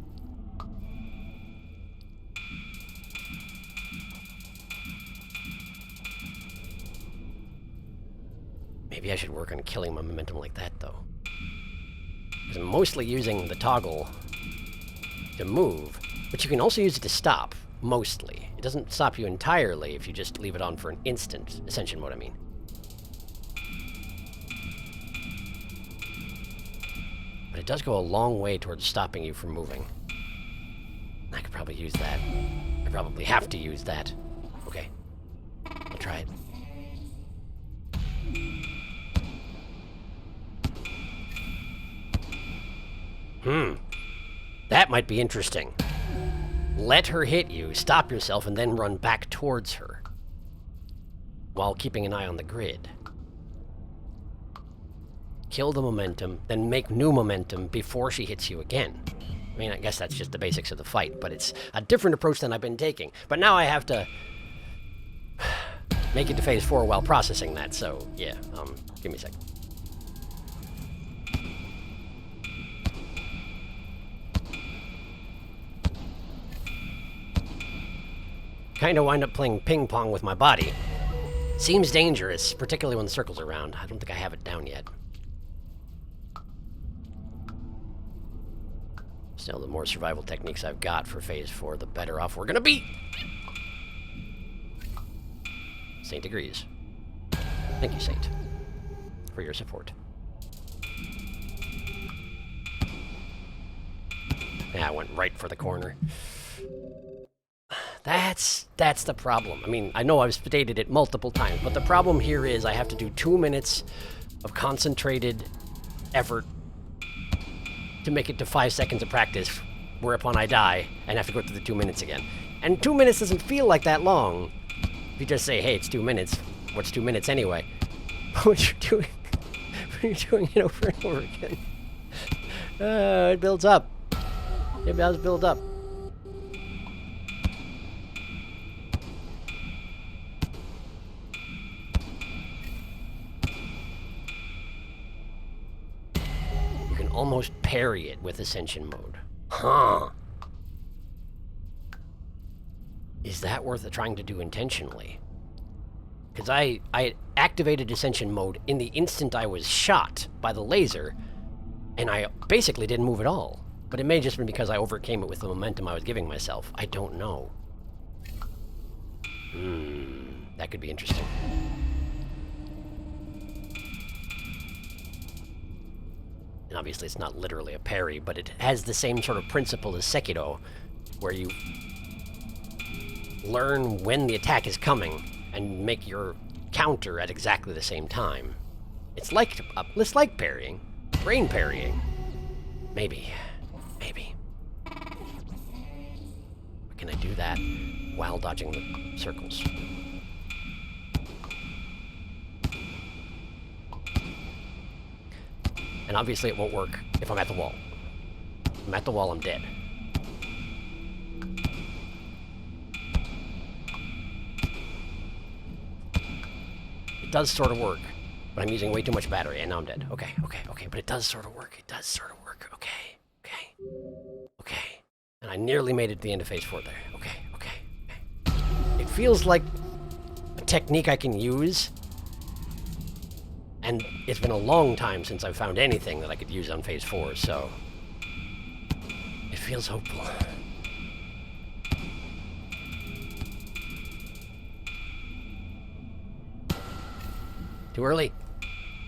Maybe I should work on killing my momentum like that, though. Because I'm mostly using the toggle to move, but you can also use it to stop, mostly. It doesn't stop you entirely if you just leave it on for an instant. Ascension mode, I mean. But it does go a long way towards stopping you from moving. I could probably use that. I probably have to use that. Okay. I'll try it. That might be interesting. Let her hit you, stop yourself, and then run back towards her. While keeping an eye on the grid. Kill the momentum, then make new momentum before she hits you again. I mean, I guess that's just the basics of the fight, but it's a different approach than I've been taking. But now I have to make it to phase 4 while processing that, so yeah, give me a sec. Kind of wind up playing ping pong with my body. Seems dangerous, particularly when the circle's around. I don't think I have it down yet. Still, the more survival techniques I've got for phase 4, the better off we're gonna be! Saint agrees. Thank you, Saint, for your support. Yeah, I went right for the corner. That's the problem. I mean, I know I've stated it multiple times, but the problem here is I have to do 2 minutes of concentrated effort to make it to 5 seconds of practice, whereupon I die and have to go through the 2 minutes again. And 2 minutes doesn't feel like that long. If you just say, hey, it's 2 minutes, what's 2 minutes anyway? What you're doing, when you're doing it over and over again. It builds up. It does build up. Almost parry it with Ascension mode. Huh. Is that worth trying to do intentionally? Because I activated Ascension mode in the instant I was shot by the laser, and I basically didn't move at all. But it may just be because I overcame it with the momentum I was giving myself. I don't know. That could be interesting. And obviously it's not literally a parry, but it has the same sort of principle as Sekiro, where you learn when the attack is coming and make your counter at exactly the same time. It's like parrying, brain parrying. Maybe. Can I do that while dodging the circles? And obviously it won't work if I'm at the wall. If I'm at the wall, I'm dead. It does sort of work, but I'm using way too much battery, and now I'm dead. Okay, but it does sort of work. Okay. And I nearly made it to the end of phase 4 there. Okay. It feels like a technique I can use. And it's been a long time since I've found anything that I could use on phase 4, so it feels hopeful. Too early.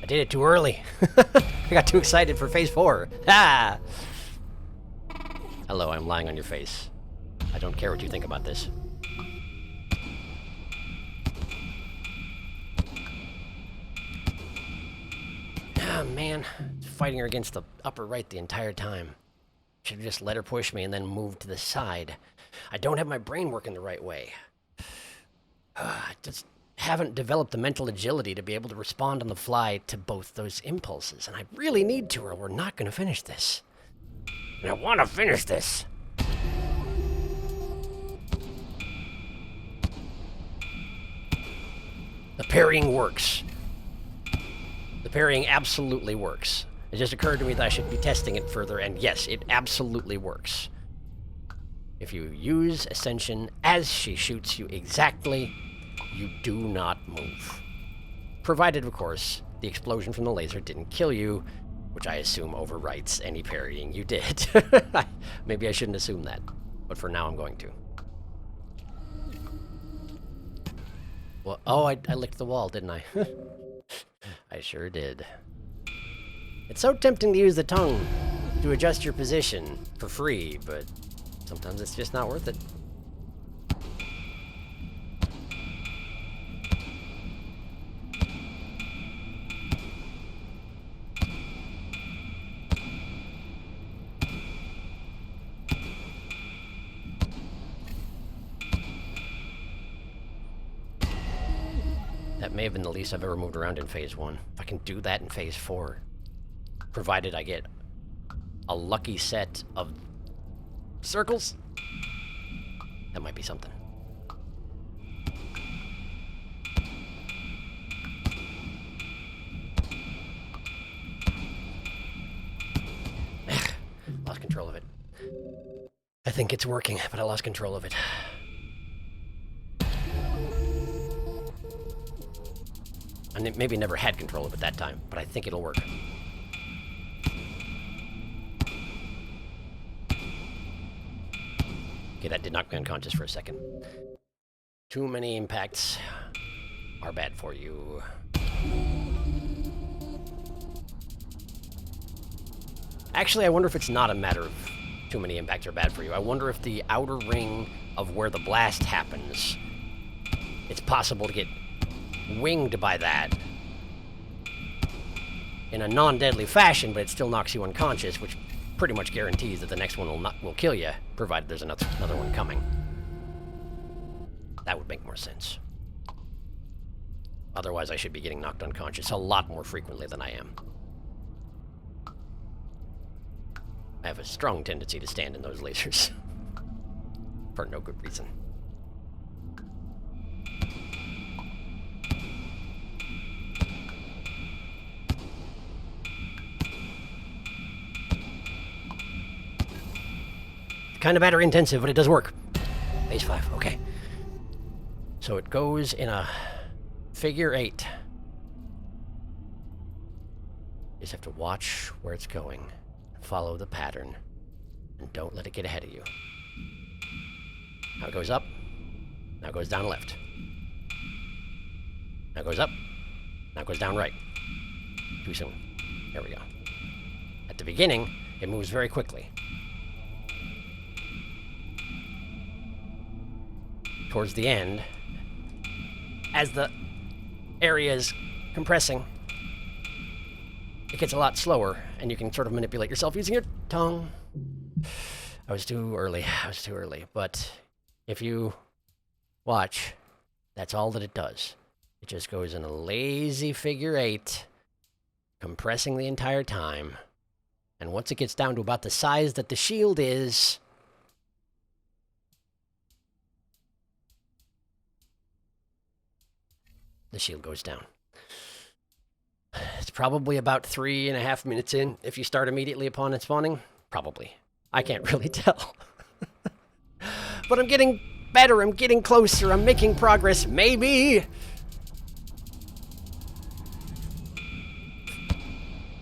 I did it too early. I got too excited for phase 4. Ah! Hello, I'm lying on your face. I don't care what you think about this. Ah, man. Fighting her against the upper right the entire time. Should have just let her push me and then moved to the side. I don't have my brain working the right way. I just haven't developed the mental agility to be able to respond on the fly to both those impulses. And I really need to, or we're not going to finish this. And I want to finish this. The parrying works. The parrying absolutely works. It just occurred to me that I should be testing it further, and yes, it absolutely works. If you use Ascension as she shoots you exactly, you do not move. Provided, of course, the explosion from the laser didn't kill you, which I assume overwrites any parrying you did. Maybe I shouldn't assume that, but for now I'm going to. Well, oh, I licked the wall, didn't I? I sure did. It's so tempting to use the tongue to adjust your position for free, but sometimes it's just not worth it. That may have been the least I've ever moved around in Phase 1. If I can do that in Phase 4, provided I get a lucky set of circles, that might be something. Lost control of it. I think it's working, but I lost control of it. And maybe never had control of it that time, but I think it'll work. Okay, that did knock me unconscious for a second. Too many impacts are bad for you. Actually, I wonder if it's not a matter of too many impacts are bad for you. I wonder if the outer ring of where the blast happens, it's possible to get winged by that in a non-deadly fashion, but it still knocks you unconscious, which pretty much guarantees that the next one will kill you, provided there's another one coming. That would make more sense. Otherwise, I should be getting knocked unconscious a lot more frequently than I am. I have a strong tendency to stand in those lasers. For no good reason. Kind of battery intensive, but it does work. Phase 5, okay. So it goes in a figure 8. You just have to watch where it's going. Follow the pattern. And don't let it get ahead of you. Now it goes up. Now it goes down left. Now it goes up. Now it goes down right. Too soon. There we go. At the beginning, it moves very quickly. Towards the end, as the area is compressing, it gets a lot slower, and you can sort of manipulate yourself using your tongue. I was too early. But if you watch, that's all that it does. It just goes in a lazy figure 8, compressing the entire time. And once it gets down to about the size that the shield is, the shield goes down. It's probably about 3.5 minutes in if you start immediately upon it spawning. Probably. I can't really tell. But I'm getting better. I'm getting closer. I'm making progress. Maybe.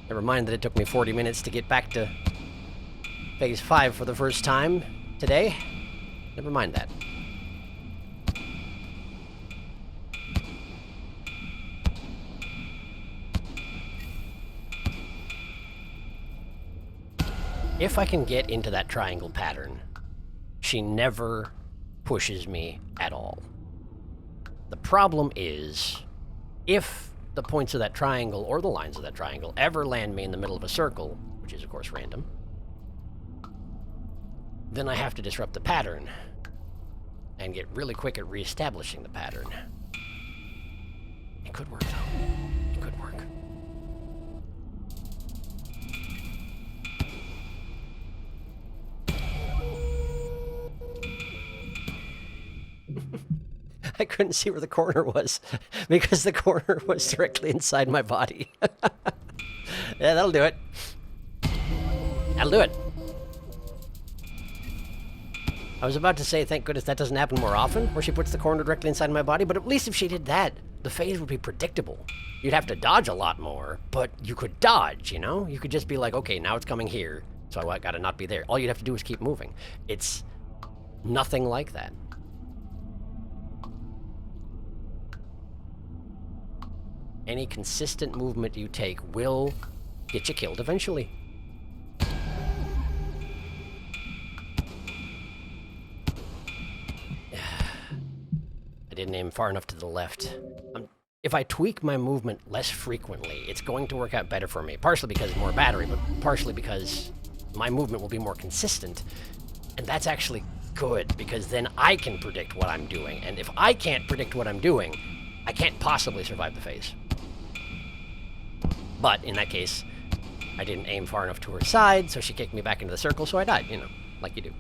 Never mind that it took me 40 minutes to get back to Phase 5 for the first time today. Never mind that. If I can get into that triangle pattern, she never pushes me at all. The problem is, if the points of that triangle or the lines of that triangle ever land me in the middle of a circle, which is of course random, then I have to disrupt the pattern and get really quick at reestablishing the pattern. It could work though. It could work. I couldn't see where the corner was because the corner was directly inside my body. Yeah, that'll do it. That'll do it. I was about to say, thank goodness that doesn't happen more often, where she puts the corner directly inside my body, but at least if she did that, the phase would be predictable. You'd have to dodge a lot more, but you could dodge, you know? You could just be like, okay, now it's coming here, so I gotta not be there. All you'd have to do is keep moving. It's nothing like that. Any consistent movement you take will get you killed eventually. I didn't aim far enough to the left. If I tweak my movement less frequently, it's going to work out better for me. Partially because more battery, but partially because my movement will be more consistent. And that's actually good, because then I can predict what I'm doing. And if I can't predict what I'm doing, I can't possibly survive the phase. But in that case, I didn't aim far enough to her side, so she kicked me back into the circle, so I died, you know, like you do.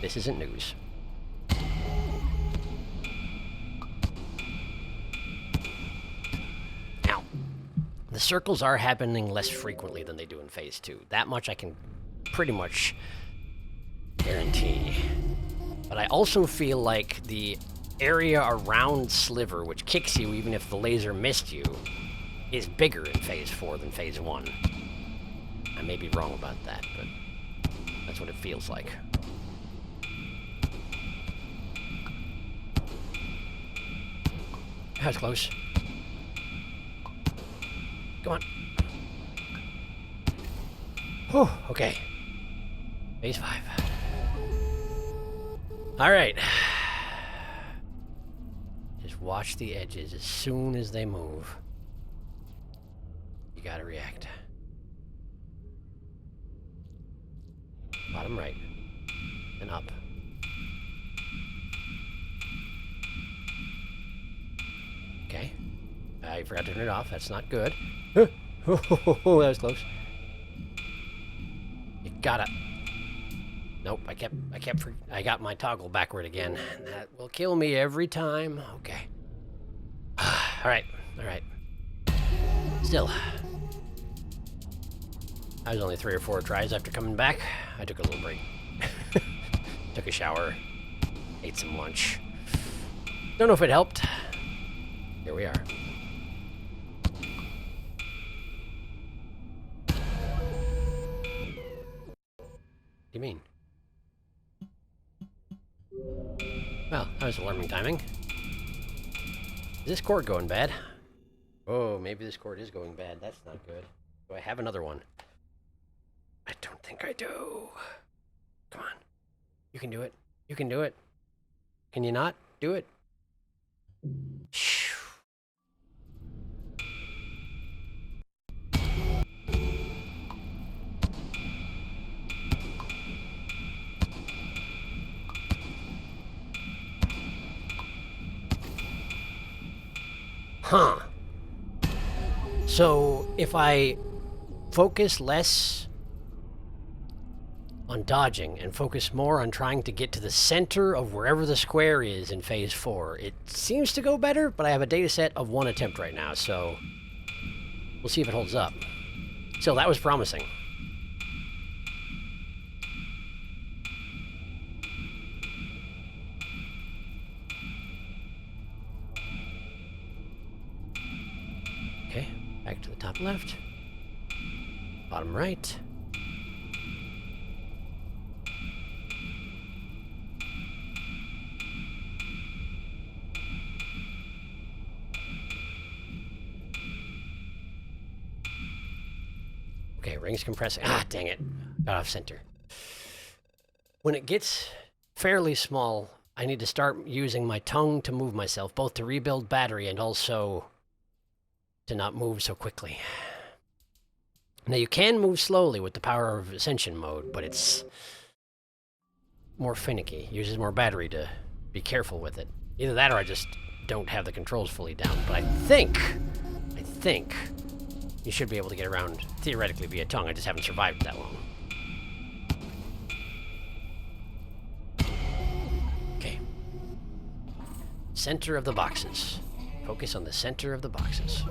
This isn't news. Now, the circles are happening less frequently than they do in Phase 2. That much I can pretty much guarantee. But I also feel like the area around Sliver, which kicks you even if the laser missed you, is bigger in Phase 4 than Phase 1. I may be wrong about that, but that's what it feels like. That was close. Come on. Whew, okay. Phase 5. Alright. Just watch the edges as soon as they move. You gotta react. Bottom right. And up. Okay. I forgot to turn it off. That's not good. That was close. You gotta... Nope, I got my toggle backward again. That will kill me every time. Okay. Alright, alright. Still. I was only 3 or 4 tries after coming back. I took a little break. Took a shower. Ate some lunch. Don't know if it helped. Here we are. What do you mean? Well, that was alarming timing. Is this cord going bad? Oh, maybe this cord is going bad. That's not good. Do I have another one? I don't think I do. Come on. You can do it. You can do it. Can you not do it? Shh. Huh. So, if I focus less on dodging and focus more on trying to get to the center of wherever the square is in Phase 4, it seems to go better, but I have a data set of 1 attempt right now, so we'll see if it holds up. Still, that was promising. Okay, back to the top left. Bottom right. Okay, rings compressing. Ah, dang it. Got off center. When it gets fairly small, I need to start using my tongue to move myself, both to rebuild battery and also to not move so quickly. Now, you can move slowly with the power of ascension mode, but it's more finicky. Uses more battery to be careful with it. Either that or I just don't have the controls fully down. But I think you should be able to get around theoretically via tongue. I just haven't survived that long. Okay. Center of the boxes. Focus on the center of the boxes.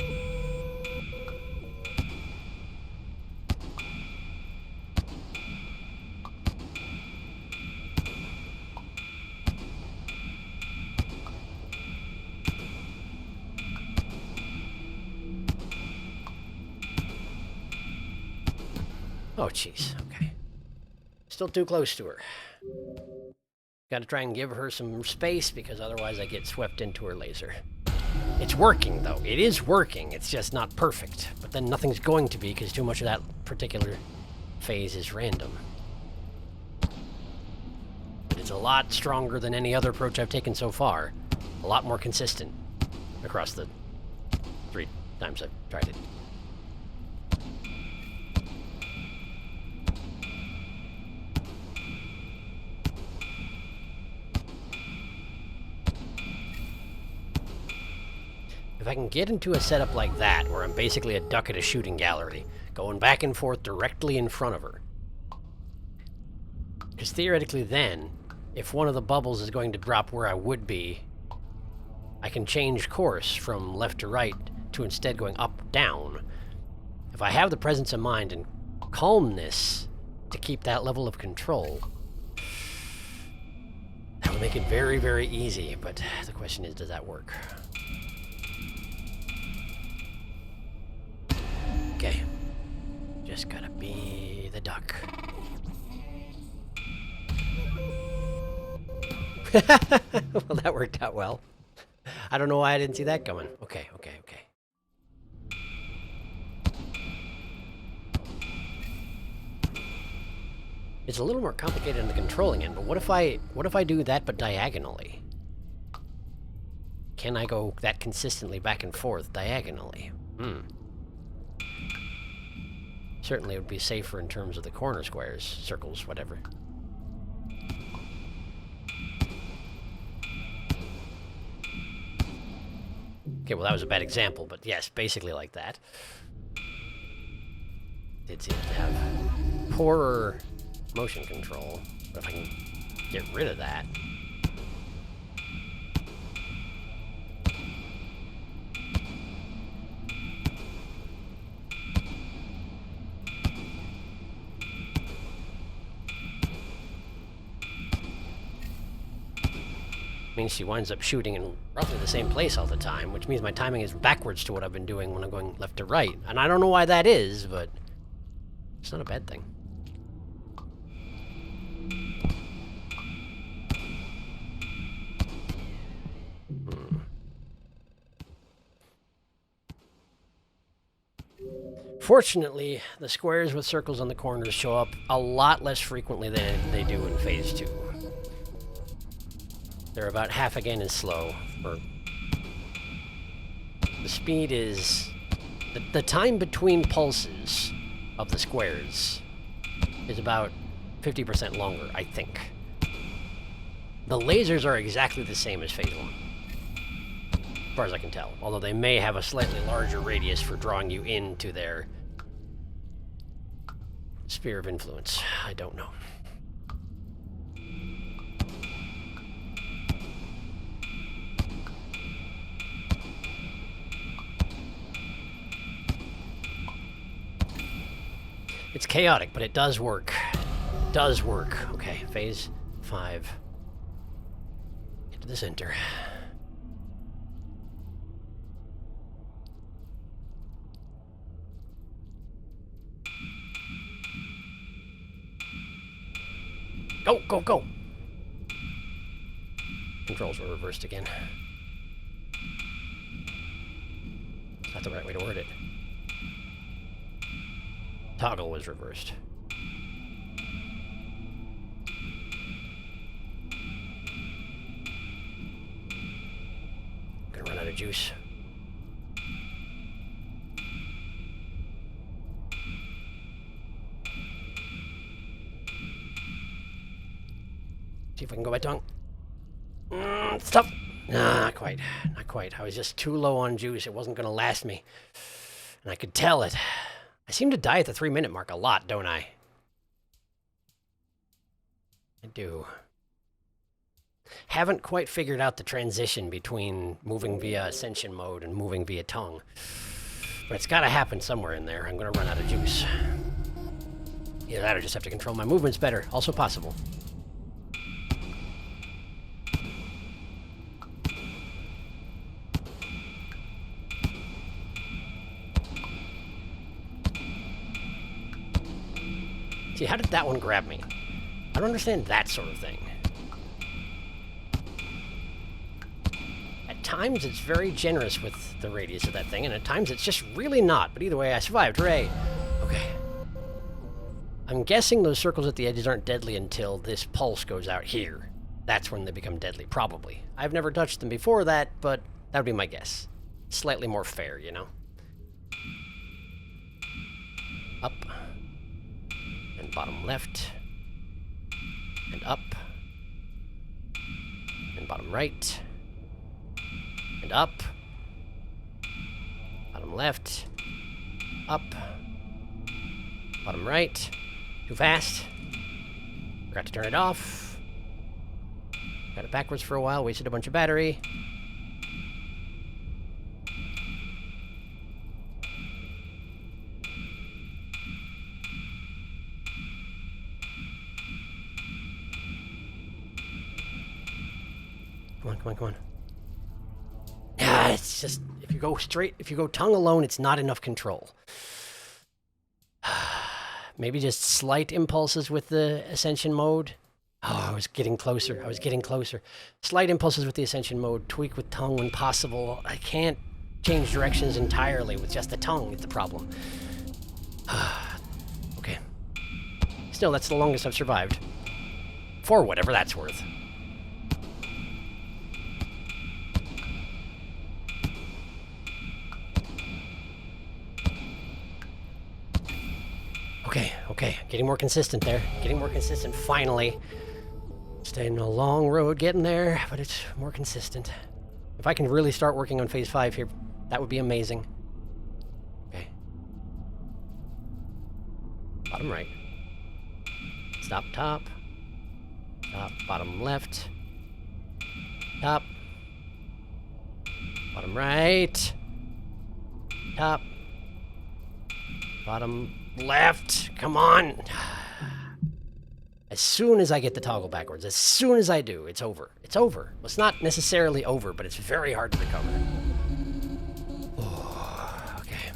Oh, jeez. Okay. Still too close to her. Gotta try and give her some space, because otherwise I get swept into her laser. It's working, though. It is working. It's just not perfect. But then nothing's going to be, because too much of that particular phase is random. But it's a lot stronger than any other approach I've taken so far. A lot more consistent across the 3 times I've tried it. If I can get into a setup like that, where I'm basically a duck at a shooting gallery, going back and forth directly in front of her. Because theoretically then, if one of the bubbles is going to drop where I would be, I can change course from left to right to instead going up, down. If I have the presence of mind and calmness to keep that level of control, that would make it very, very easy. But the question is, does that work? Okay. Just gotta be the duck. Well, that worked out well. I don't know why I didn't see that coming. Okay. It's a little more complicated in the controlling end, but what if I do that but diagonally? Can I go that consistently back and forth diagonally? Certainly it would be safer in terms of the corner squares, circles, whatever. Okay, well that was a bad example, but yes, basically like that. It seems to have poorer motion control, but if I can get rid of that... means she winds up shooting in roughly the same place all the time, which means my timing is backwards to what I've been doing when I'm going left to right. And I don't know why that is, but it's not a bad thing. Fortunately, the squares with circles on the corners show up a lot less frequently than they do in Phase 2. They're about half again as slow, or the speed is... The time between pulses of the squares is about 50% longer, I think. The lasers are exactly the same as Phase 1, as far as I can tell, although they may have a slightly larger radius for drawing you into their sphere of influence. I don't know. It's chaotic, but it does work. It does work. Okay, Phase 5. Get to the center. Go, go, go! Controls were reversed again. That's the right way to word it. Toggle was reversed. Gonna run out of juice. See if I can go by tongue. Stop! Nah, not quite. Not quite. I was just too low on juice. It wasn't gonna last me. And I could tell it. I seem to die at the 3-minute mark a lot, don't I? I do. haven't quite figured out the transition between moving via Ascension mode and moving via tongue. But it's gotta happen somewhere in there. I'm gonna run out of juice. Either that or just have to control my movements better. Also possible. See, how did that one grab me? I don't understand that sort of thing. At times, it's very generous with the radius of that thing, and at times, it's just really not. But either way, I survived. Hooray! Okay. I'm guessing those circles at the edges aren't deadly until this pulse goes out here. That's when they become deadly, probably. I've never touched them before that, but that would be my guess. Slightly more fair, you know? Up. And bottom left. And up. And bottom right. And up. Bottom left. Up. Bottom right. Too fast. Forgot to turn it off. Got it backwards for a while, wasted a bunch of battery. Come on, come on, come on. Yeah, it's just, if you go tongue alone, it's not enough control. Maybe just slight impulses with the Ascension mode. Oh, I was getting closer. I was getting closer. Slight impulses with the Ascension mode. Tweak with tongue when possible. I can't change directions entirely with just the tongue. It's the problem. Okay. Still, that's the longest I've survived. For whatever that's worth. Okay, getting more consistent there. Getting more consistent, finally. Staying a long road getting there, but it's more consistent. If I can really start working on phase 5 here, that would be amazing. Okay. Bottom right. Stop, top. Top, bottom left. Top. Bottom right. Top. Bottom left. Come on. As soon as I get the toggle backwards, as soon as I do, it's over. It's over. Well, it's not necessarily over, but it's very hard to recover. Oh, okay.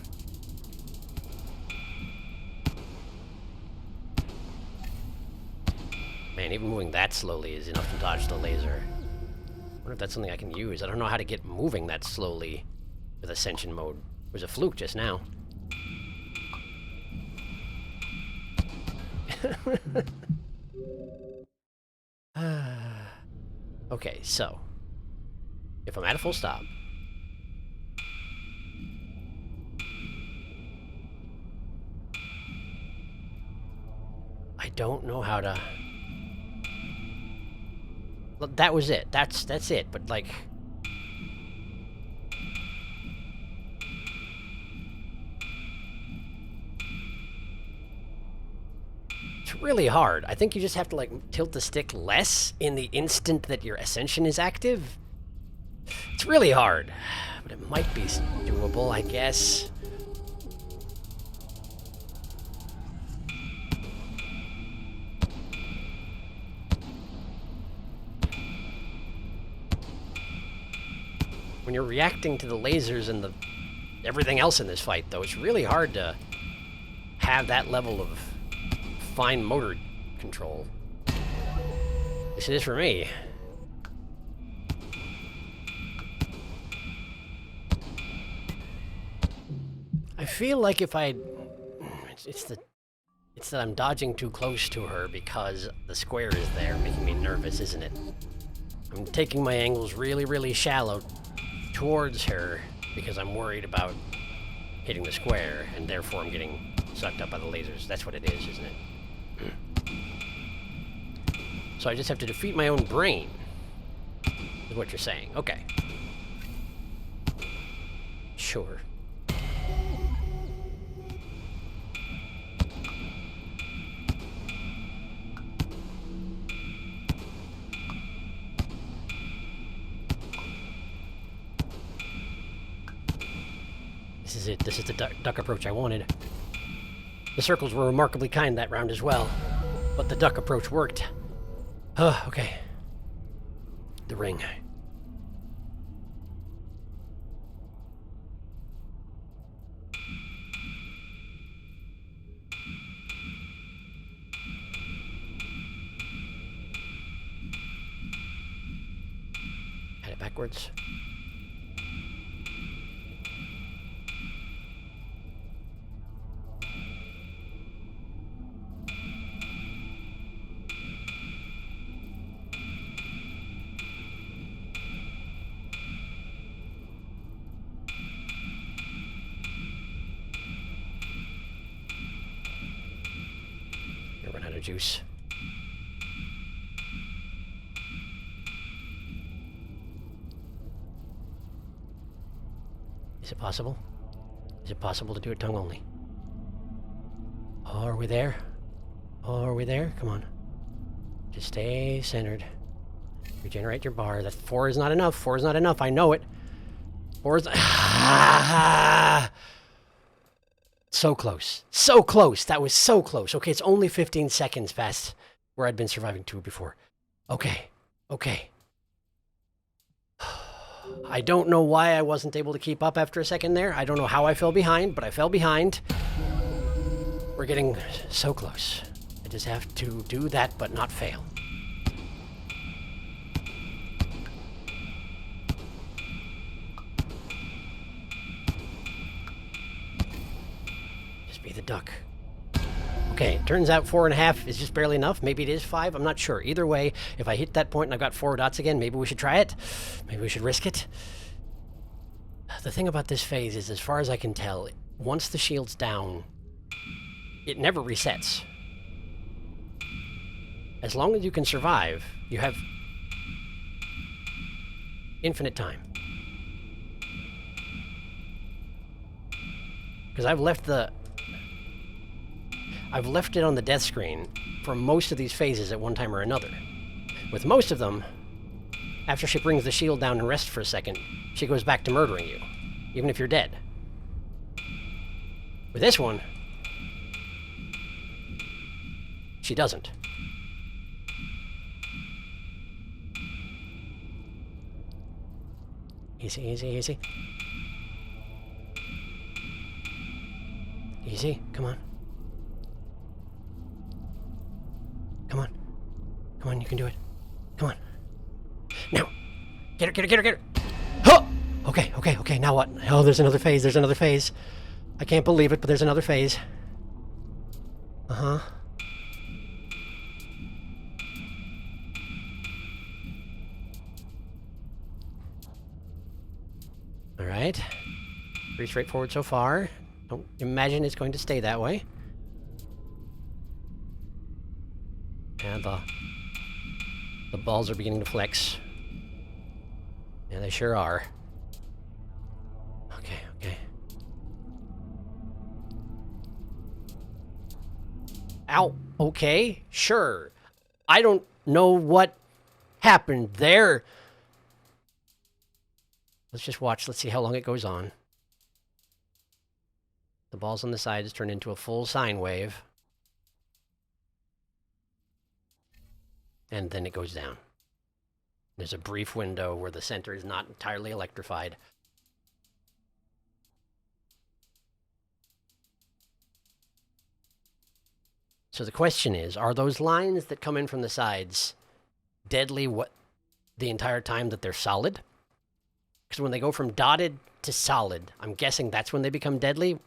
Man, even moving that slowly is enough to dodge the laser. I wonder if that's something I can use. I don't know how to get moving that slowly with Ascension mode. It was a fluke just now. Okay, so if I'm at a full stop, I don't know how to. Well, that was it. That's it. But like, it's really hard. I think you just have to, like, tilt the stick less in the instant that your Ascension is active. It's really hard, but it might be doable, I guess. When you're reacting to the lasers and everything else in this fight, though, it's really hard to have that level of fine motor control. At least it is for me. I feel like if it's that I'm dodging too close to her because the square is there, making me nervous, isn't it? I'm taking my angles really, really shallow towards her because I'm worried about hitting the square, and therefore I'm getting sucked up by the lasers. That's what it is, isn't it? So I just have to defeat my own brain, is what you're saying. Okay. Sure. This is it. This is the duck approach I wanted. The circles were remarkably kind that round as well, but the duck approach worked. Okay. The ring. Had it backwards. Run out of juice. Is it possible? Is it possible to do it tongue only? Oh, are we there? Oh, are we there? Come on. Just stay centered. Regenerate your bar. That 4 is not enough. 4 is not enough. I know it. 4 is not... So close. So close. That was so close. Okay, it's only 15 seconds past where I'd been surviving 2 before. Okay. Okay. I don't know why I wasn't able to keep up after a second there. I don't know how I fell behind, but I fell behind. We're getting so close. I just have to do that, but not fail. Just be the duck. Okay, turns out 4.5 is just barely enough. Maybe it is 5. I'm not sure. Either way, if I hit that point and I've got 4 dots again, maybe we should try it. Maybe we should risk it. The thing about this phase is, as far as I can tell, once the shield's down, it never resets. As long as you can survive, you have infinite time. Because I've left it on the death screen for most of these phases at one time or another. With most of them, after she brings the shield down and rests for a second, she goes back to murdering you, even if you're dead. With this one, she doesn't. Easy, easy, easy. Easy, come on. Come on. Come on, you can do it. Come on. Now! Get her, get her, get her, get her! Huh! Okay, okay, okay, now what? Oh, there's another phase, there's another phase. I can't believe it, but there's another phase. Uh-huh. Alright. Pretty straightforward so far. Don't imagine it's going to stay that way. And the balls are beginning to flex. Yeah, they sure are. Okay, okay. Ow. Okay, sure. I don't know what happened there. Let's just watch. Let's see how long it goes on. The balls on the sides turn into a full sine wave. And then it goes down. There's a brief window where the center is not entirely electrified. So the question is, are those lines that come in from the sides deadly the entire time that they're solid? Because when they go from dotted to solid, I'm guessing that's when they become deadly.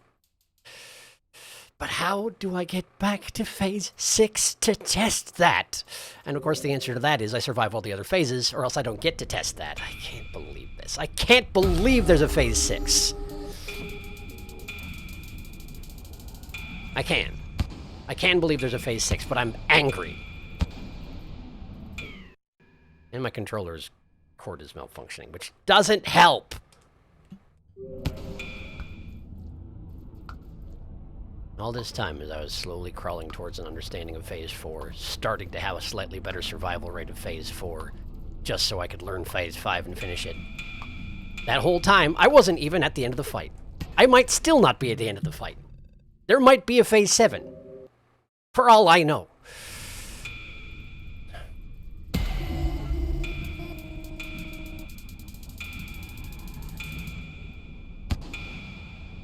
But how do I get back to phase 6 to test that? And of course the answer to that is I survive all the other phases, or else I don't get to test that. I can't believe this. I can't believe there's a phase 6. I can believe there's a phase 6, but I'm angry. And my controller's cord is malfunctioning, which doesn't help. All this time, as I was slowly crawling towards an understanding of Phase 4, starting to have a slightly better survival rate of Phase 4, just so I could learn Phase 5 and finish it. That whole time, I wasn't even at the end of the fight. I might still not be at the end of the fight. There might be a phase 7. For all I know.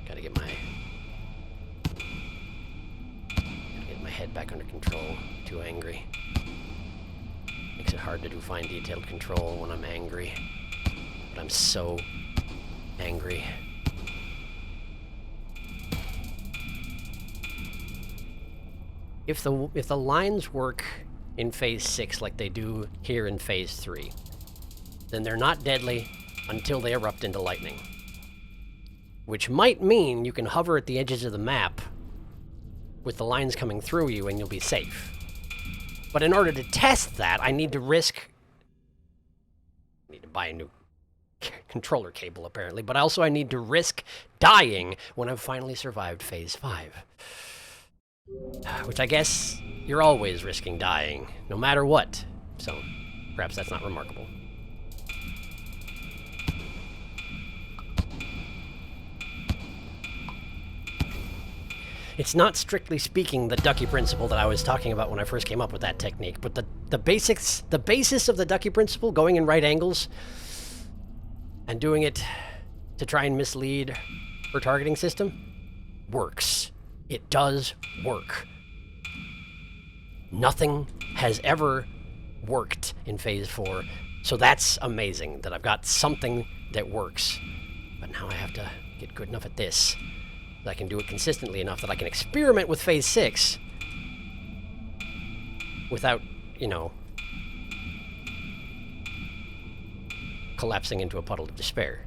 Gotta get my head back under control. Too angry. Makes it hard to do fine detailed control when I'm angry. But I'm so angry. If the lines work in phase 6 like they do here in phase 3, then they're not deadly until they erupt into lightning. Which might mean you can hover at the edges of the map with the lines coming through you and you'll be safe. But in order to test that, I need to buy a new controller cable apparently, but also I need to risk dying when I've finally survived phase 5. Which I guess you're always risking dying, no matter what. So, perhaps that's not remarkable. It's not strictly speaking the Duckie principle that I was talking about when I first came up with that technique, but the basis of the Duckie principle, going in right angles and doing it to try and mislead her targeting system, works. It does work. Nothing has ever worked in phase 4, so that's amazing that I've got something that works. But now I have to get good enough at this that I can do it consistently enough that I can experiment with phase 6 without, you know, collapsing into a puddle of despair.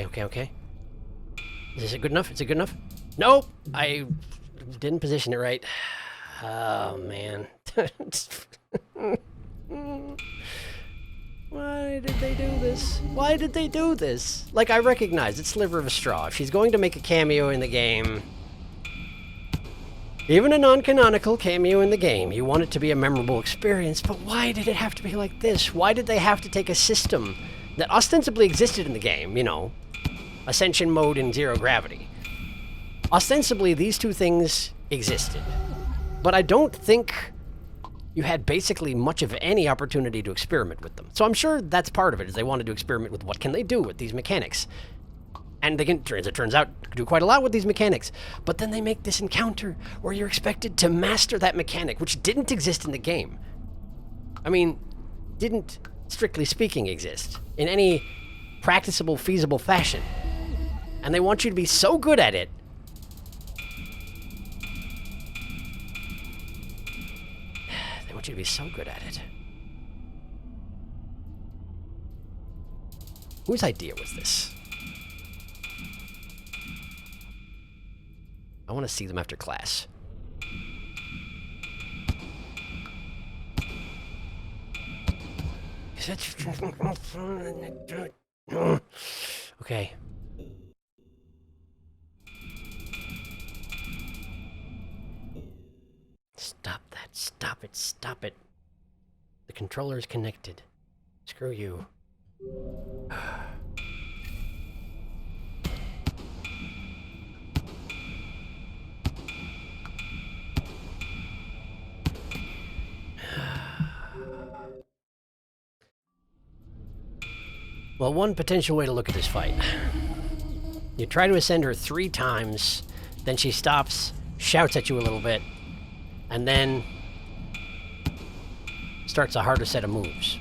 Okay. Okay. Is it good enough? Is it good enough? Nope! I didn't position it right. Oh, man. Why did they do this? Why did they do this? Like, I recognize it's Sliver of a Straw. If she's going to make a cameo in the game, even a non-canonical cameo in the game, you want it to be a memorable experience, but why did it have to be like this? Why did they have to take a system that ostensibly existed in the game, you know, Ascension mode and Zero Gravity? Ostensibly, these two things existed, but I don't think you had basically much of any opportunity to experiment with them. So I'm sure that's part of it, is they wanted to experiment with what can they do with these mechanics. And they can, as it turns out, do quite a lot with these mechanics. But then they make this encounter where you're expected to master that mechanic, which didn't exist in the game. I mean, didn't, strictly speaking, exist in any practicable, feasible fashion. And they want you to be so good at it you to be so good at it. Whose idea was this? I want to see them after class. Okay. Stop that. Stop it. Stop it. The controller is connected. Screw you. Well, one potential way to look at this fight. You try to ascend her 3 times, then she stops, shouts at you a little bit, and then starts a harder set of moves.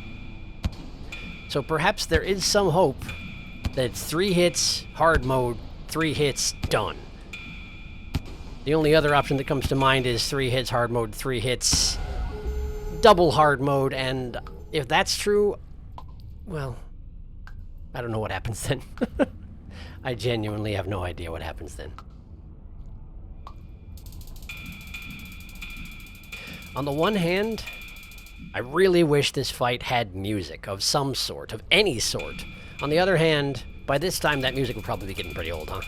So perhaps there is some hope that it's 3 hits, hard mode, 3 hits, done. The only other option that comes to mind is 3 hits, hard mode, 3 hits, double hard mode, and if that's true, well, I don't know what happens then. I genuinely have no idea what happens then. On the one hand, I really wish this fight had music of some sort, of any sort. On the other hand, by this time that music would probably be getting pretty old, huh?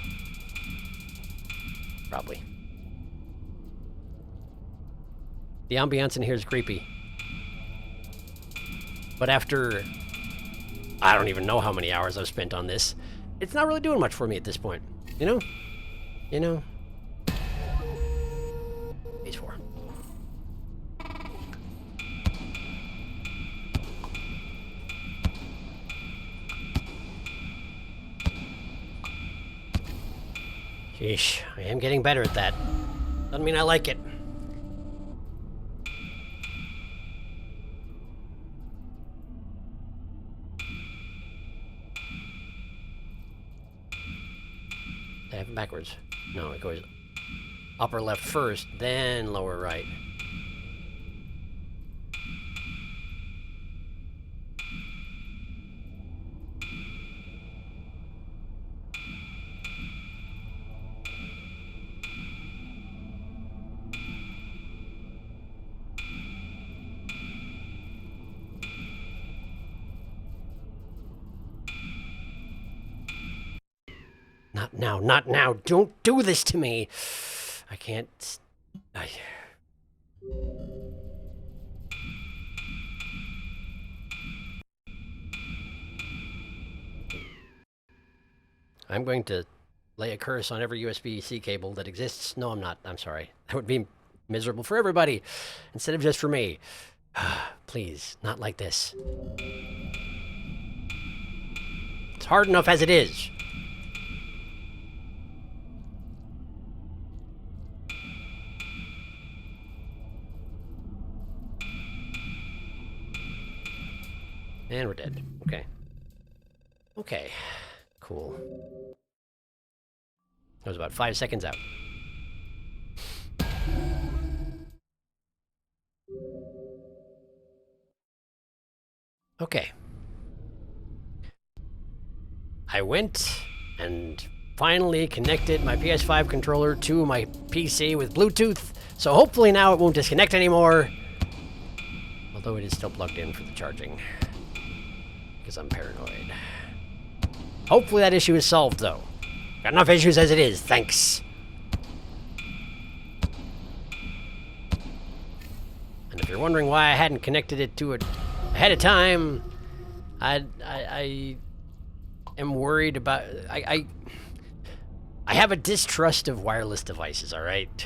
Probably. The ambiance in here is creepy. But after, I don't even know how many hours I've spent on this, it's not really doing much for me at this point. You know? You know? Phase 4. Sheesh, I am getting better at that. Doesn't mean I like it. I have it backwards. No, it goes upper left first, then lower right. Not now, not now. Don't do this to me. I can't... I'm going to lay a curse on every USB-C cable that exists. No, I'm not. I'm sorry. That would be miserable for everybody, instead of just for me. Please, not like this. It's hard enough as it is. And we're dead. Okay. Okay. Cool. That was about 5 seconds out. Okay. I went and finally connected my PS5 controller to my PC with Bluetooth, so hopefully now it won't disconnect anymore. Although it is still plugged in for the charging. Because I'm paranoid. Hopefully that issue is solved, though. Got enough issues as it is, thanks. And if you're wondering why I hadn't connected it to it ahead of time, I am worried about... I have a distrust of wireless devices, alright?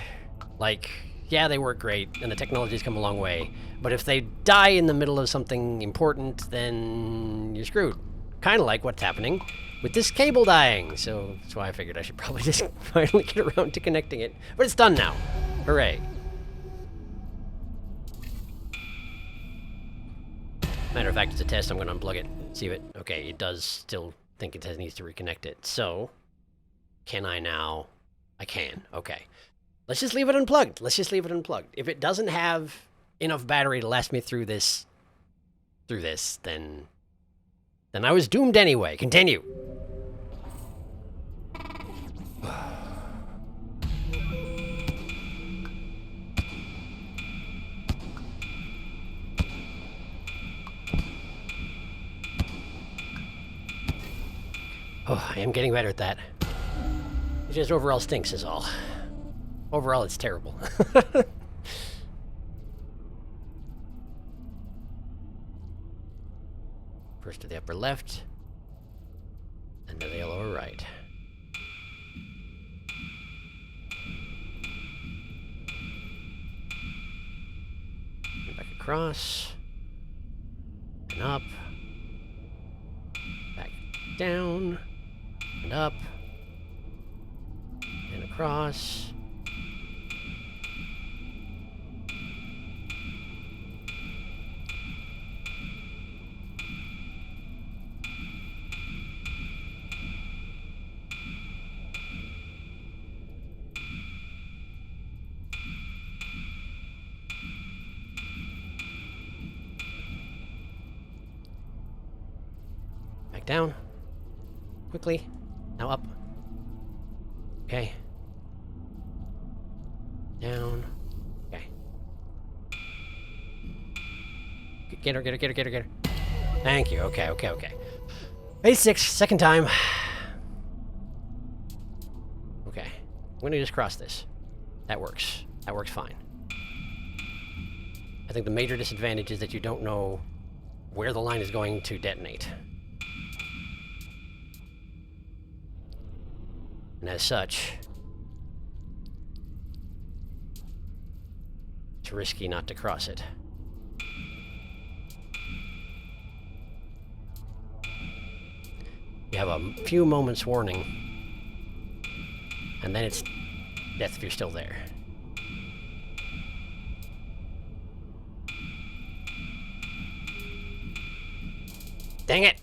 Like, yeah, they work great, and the technology's come a long way, but if they die in the middle of something important, then you're screwed. Kind of like what's happening with this cable dying, so that's why I figured I should probably just finally get around to connecting it. But it's done now. Hooray. Matter of fact, it's a test. I'm going to unplug it. See if it... Okay, it does still think it needs to reconnect it. So, can I now... I can. Okay. Let's just leave it unplugged. Let's just leave it unplugged. If it doesn't have enough battery to last me through this, then I was doomed anyway. Continue. Oh, I am getting better at that. It just overall stinks is all. Overall, it's terrible. First to the upper left, and to the lower right. And back across, and up, back down, and up, and across. Down. Quickly. Now up. Okay. Down. Okay. Get her, get her, get her, get her, get her. Thank you. Okay, okay, okay. Phase 6, second time. Okay. I'm gonna just cross this. That works. That works fine. I think the major disadvantage is that you don't know where the line is going to detonate. And as such, it's risky not to cross it. You have a few moments warning, and then it's death if you're still there. Dang it!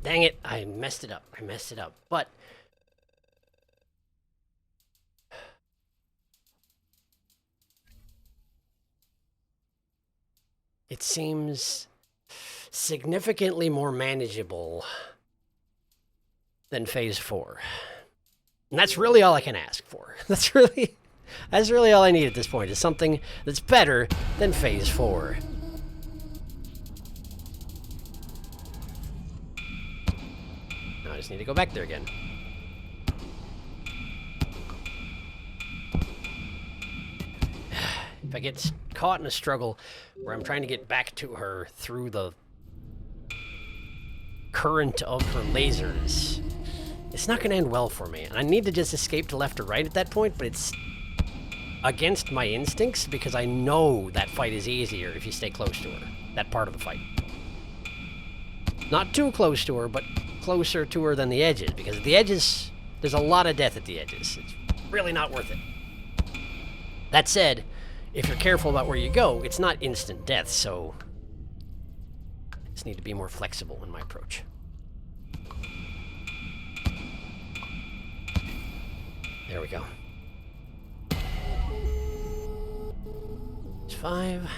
Dang it! I messed it up. I messed it up. But it seems significantly more manageable than Phase 4. And that's really all I can ask for. That's really all I need at this point, is something that's better than Phase 4. Now I just need to go back there again. If I get caught in a struggle where I'm trying to get back to her through the current of her lasers, it's not going to end well for me. And I need to just escape to left or right at that point, but it's against my instincts because I know that fight is easier if you stay close to her. That part of the fight. Not too close to her, but closer to her than the edges, because at the edges, there's a lot of death at the edges. It's really not worth it. That said, if you're careful about where you go, it's not instant death, so I just need to be more flexible in my approach. There we go. It's 5.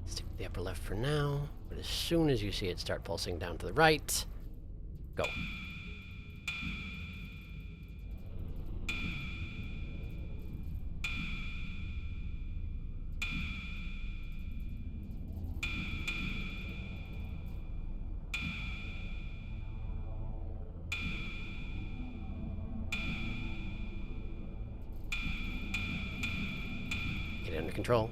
Stick with the upper left for now, but as soon as you see it start pulsing down to the right, go. Get it under control.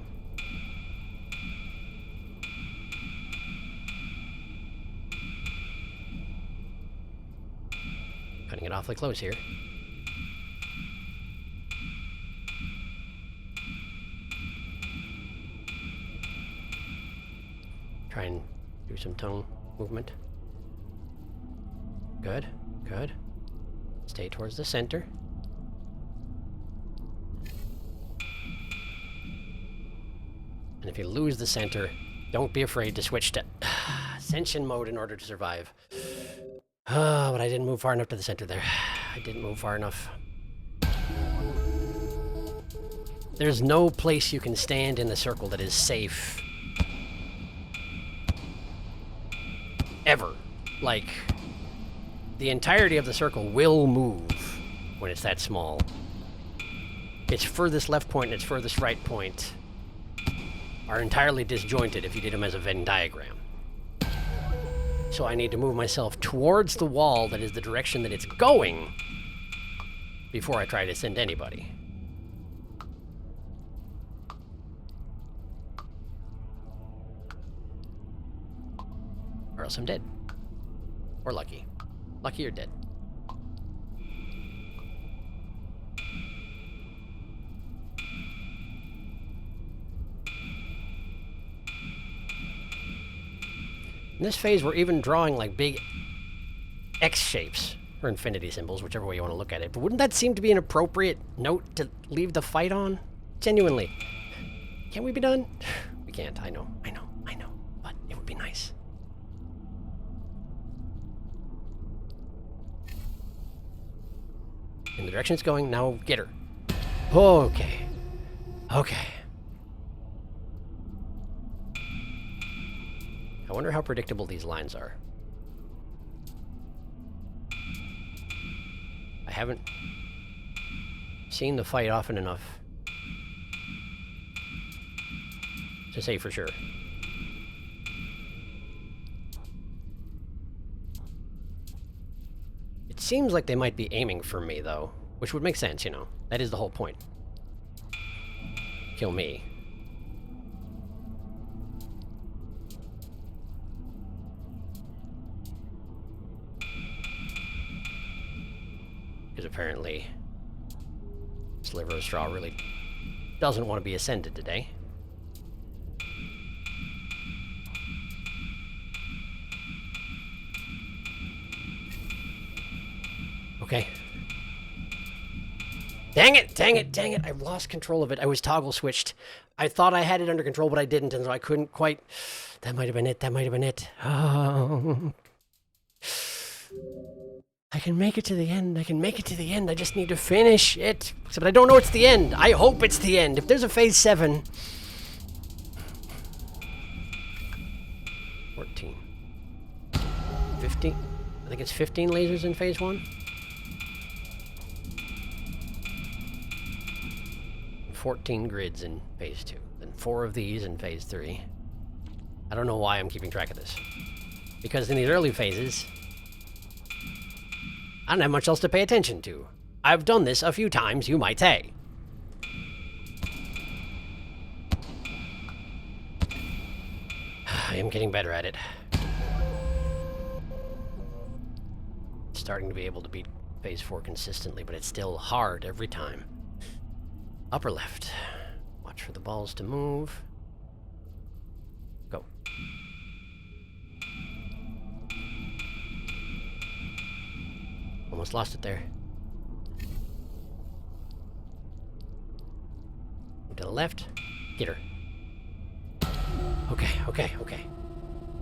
Cutting it awfully close here. Try and do some tongue movement. Good, good. Stay towards the center. And if you lose the center, don't be afraid to switch to ascension mode in order to survive. Oh, but I didn't move far enough to the center there. I didn't move far enough. There's no place you can stand in the circle that is safe. Ever. Like, the entirety of the circle will move when it's that small. Its furthest left point and its furthest right point are entirely disjointed if you did them as a Venn diagram. So I need to move myself towards the wall that is the direction that it's going before I try to send anybody. Or else I'm dead. Or lucky. Lucky or dead. In this phase, we're even drawing like big X shapes, or infinity symbols, whichever way you want to look at it. But wouldn't that seem to be an appropriate note to leave the fight on? Genuinely. Can't we be done? We can't, I know. But it would be nice. In the direction it's going, now get her. Okay. Okay. I wonder how predictable these lines are. I haven't seen the fight often enough to say for sure. It seems like they might be aiming for me, though, which would make sense, you know. That is the whole point. Kill me. Because apparently, Sliver of Straw really doesn't want to be ascended today. Okay. Dang it, dang it, dang it. I've lost control of it. I was toggle switched. I thought I had it under control, but I didn't, and so I couldn't quite... That might have been it, that might have been it. Oh. I can make it to the end, I can make it to the end. I just need to finish it. But I don't know it's the end. I hope it's the end. If there's a phase 7... 14. 15? I think it's 15 lasers in phase 1. 14 grids in phase 2, then 4 of these in phase 3. I don't know why I'm keeping track of this. Because in these early phases, I don't have much else to pay attention to. I've done this a few times, you might say. I am getting better at it. Starting to be able to beat phase 4 consistently, but it's still hard every time. Upper left. Watch for the balls to move. Go. Almost lost it there. To the left. Get her. Okay, okay, okay.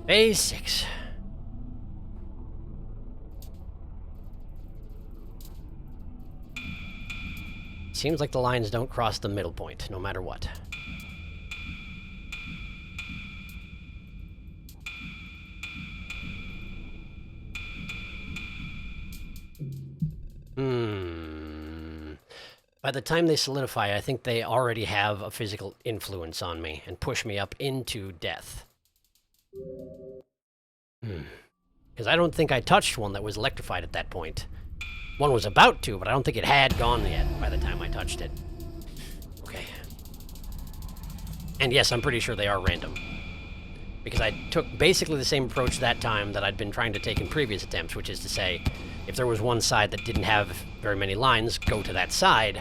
Phase 6. Seems like the lines don't cross the middle point, no matter what. By the time they solidify, I think they already have a physical influence on me and push me up into death. Because I don't think I touched one that was electrified at that point. One was about to, but I don't think it had gone yet by the time I touched it. Okay. And yes, I'm pretty sure they are random. Because I took basically the same approach that time that I'd been trying to take in previous attempts, which is to say, if there was one side that didn't have very many lines, go to that side.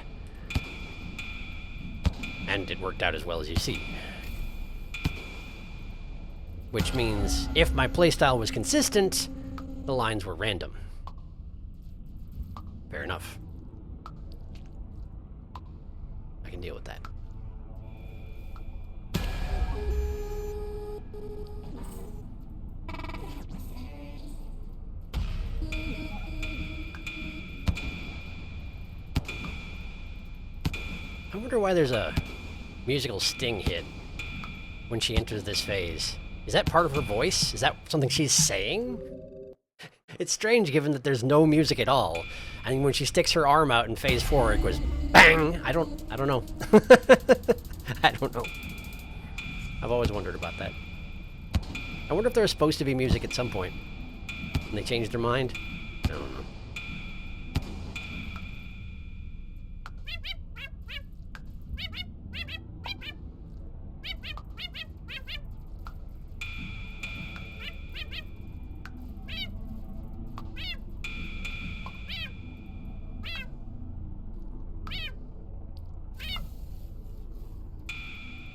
And it worked out as well as you see. Which means, if my playstyle was consistent, the lines were random. Fair enough. I can deal with that. I wonder why there's a musical sting hit when she enters this phase. Is that part of her voice? Is that something she's saying? It's strange given that there's no music at all. And when she sticks her arm out in phase 4, it goes bang! I don't know. I don't know. I've always wondered about that. I wonder if there was supposed to be music at some point. And they changed their mind? I don't know.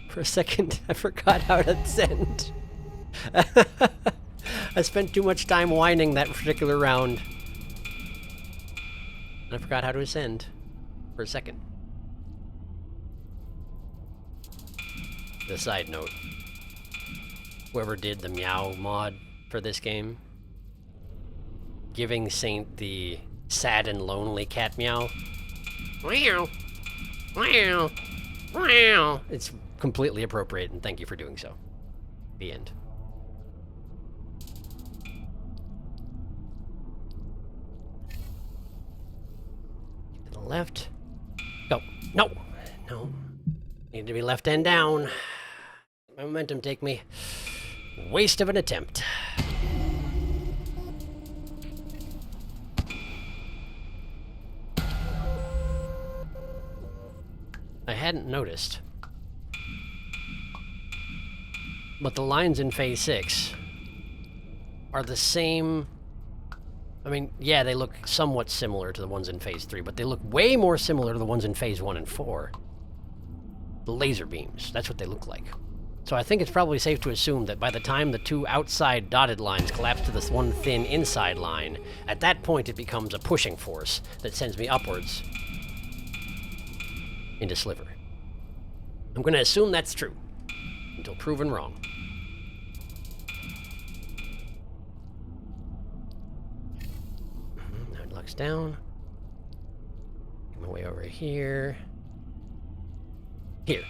For a second, I forgot how to ascend. I spent too much time whining that particular round. And I forgot how to ascend. For a second. The side note. Whoever did the Meow mod for this game, giving Saint the sad and lonely cat meow. Meow. Meow. Meow. It's completely appropriate, and thank you for doing so. The end. To the left. Go. No. No. Need to be left end down. My momentum take me. Waste of an attempt. I hadn't noticed, but the lines in Phase 6 are the same. I mean, yeah, they look somewhat similar to the ones in Phase 3, but they look way more similar to the ones in Phase 1 and 4. The laser beams, that's what they look like. So I think it's probably safe to assume that by the time the two outside dotted lines collapse to this one thin inside line, at that point it becomes a pushing force that sends me upwards into Sliver. I'm going to assume that's true until proven wrong. Now it locks down. Make my way over here. Here.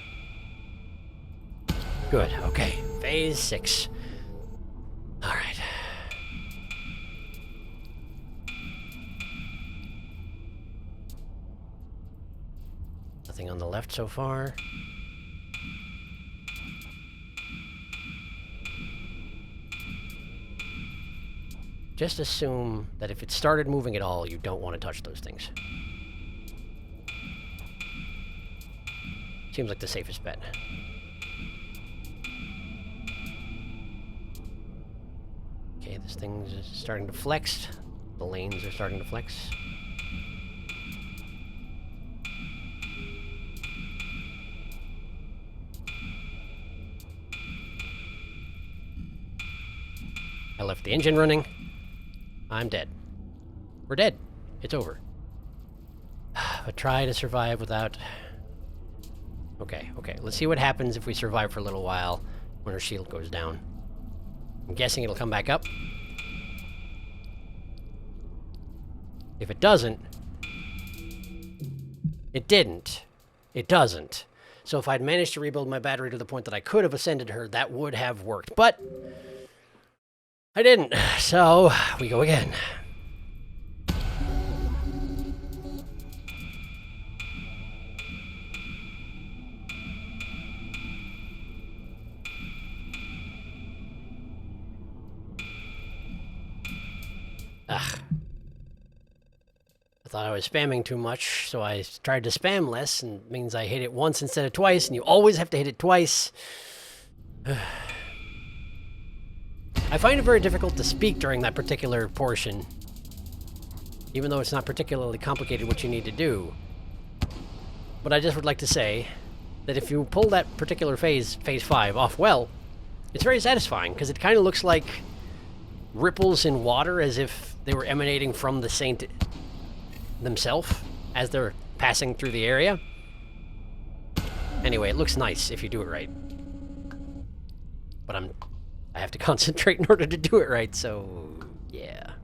Good, okay. Phase 6. Alright. Nothing on the left so far. Just assume that if it started moving at all, you don't want to touch those things. Seems like the safest bet. Okay, this thing's starting to flex. The lanes are starting to flex. I left the engine running. I'm dead. We're dead. It's over. But try to survive without... Okay, let's see what happens if we survive for a little while when her shield goes down. I'm guessing it'll come back up. If it doesn't... It didn't. It doesn't. So if I'd managed to rebuild my battery to the point that I could have ascended her, that would have worked. But... I didn't, so we go again. Ugh. I thought I was spamming too much, so I tried to spam less, and it means I hit it once instead of twice, and you always have to hit it twice. I find it very difficult to speak during that particular portion, even though it's not particularly complicated what you need to do. But I just would like to say that if you pull that particular phase 5, off well, it's very satisfying, because it kind of looks like ripples in water, as if they were emanating from the saint themselves as they're passing through the area. Anyway, it looks nice if you do it right. But I have to concentrate in order to do it right, so yeah.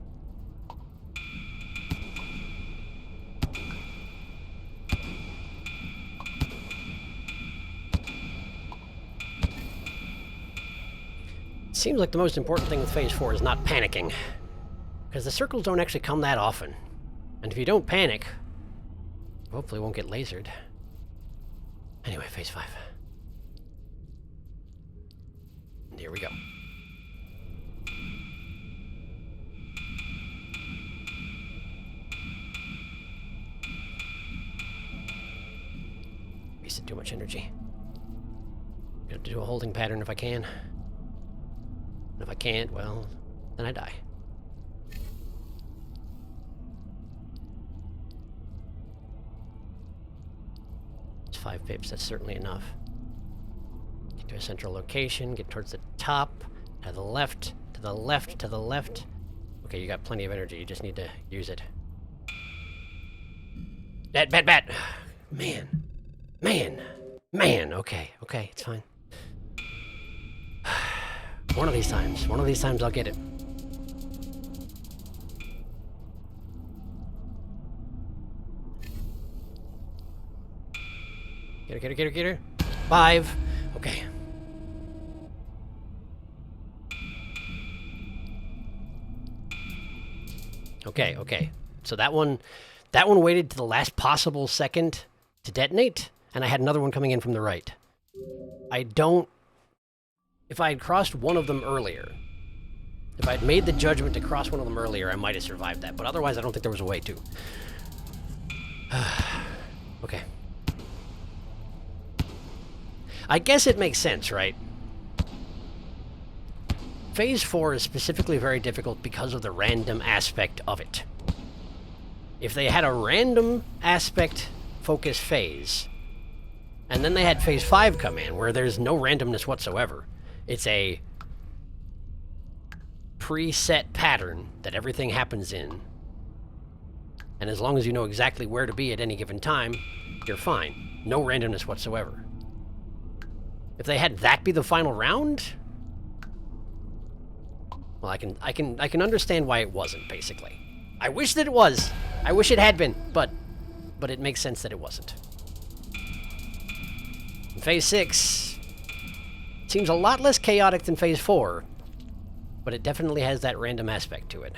It seems like the most important thing with Phase 4 is not panicking, because the circles don't actually come that often. And if you don't panic, you hopefully won't get lasered. Anyway, Phase 5. And here we go. Wasted too much energy. Gonna have to do a holding pattern if I can. And if I can't, well, then I die. It's 5 pips, that's certainly enough. Get to a central location, get towards the top, to the left, to the left, to the left. Okay, you got plenty of energy, you just need to use it. Bat! Man, okay, it's fine. One of these times I'll get it. Get her. 5. Okay. Okay. So that one waited to the last possible second to detonate, and I had another one coming in from the right. I don't if I had crossed one of them earlier, if I'd made the judgment to cross one of them earlier, I might have survived that. But otherwise, I don't think there was a way to. Okay. I guess it makes sense, right? Phase 4 is specifically very difficult because of the random aspect of it. If they had a random aspect focus phase, and then they had Phase 5 come in, where there's no randomness whatsoever, it's a preset pattern that everything happens in, and as long as you know exactly where to be at any given time, you're fine. No randomness whatsoever. If they had that be the final round, well, I can understand why it wasn't, basically. I wish that it was. I wish it had been, but it makes sense that it wasn't. In Phase 6, it seems a lot less chaotic than Phase 4, but it definitely has that random aspect to it.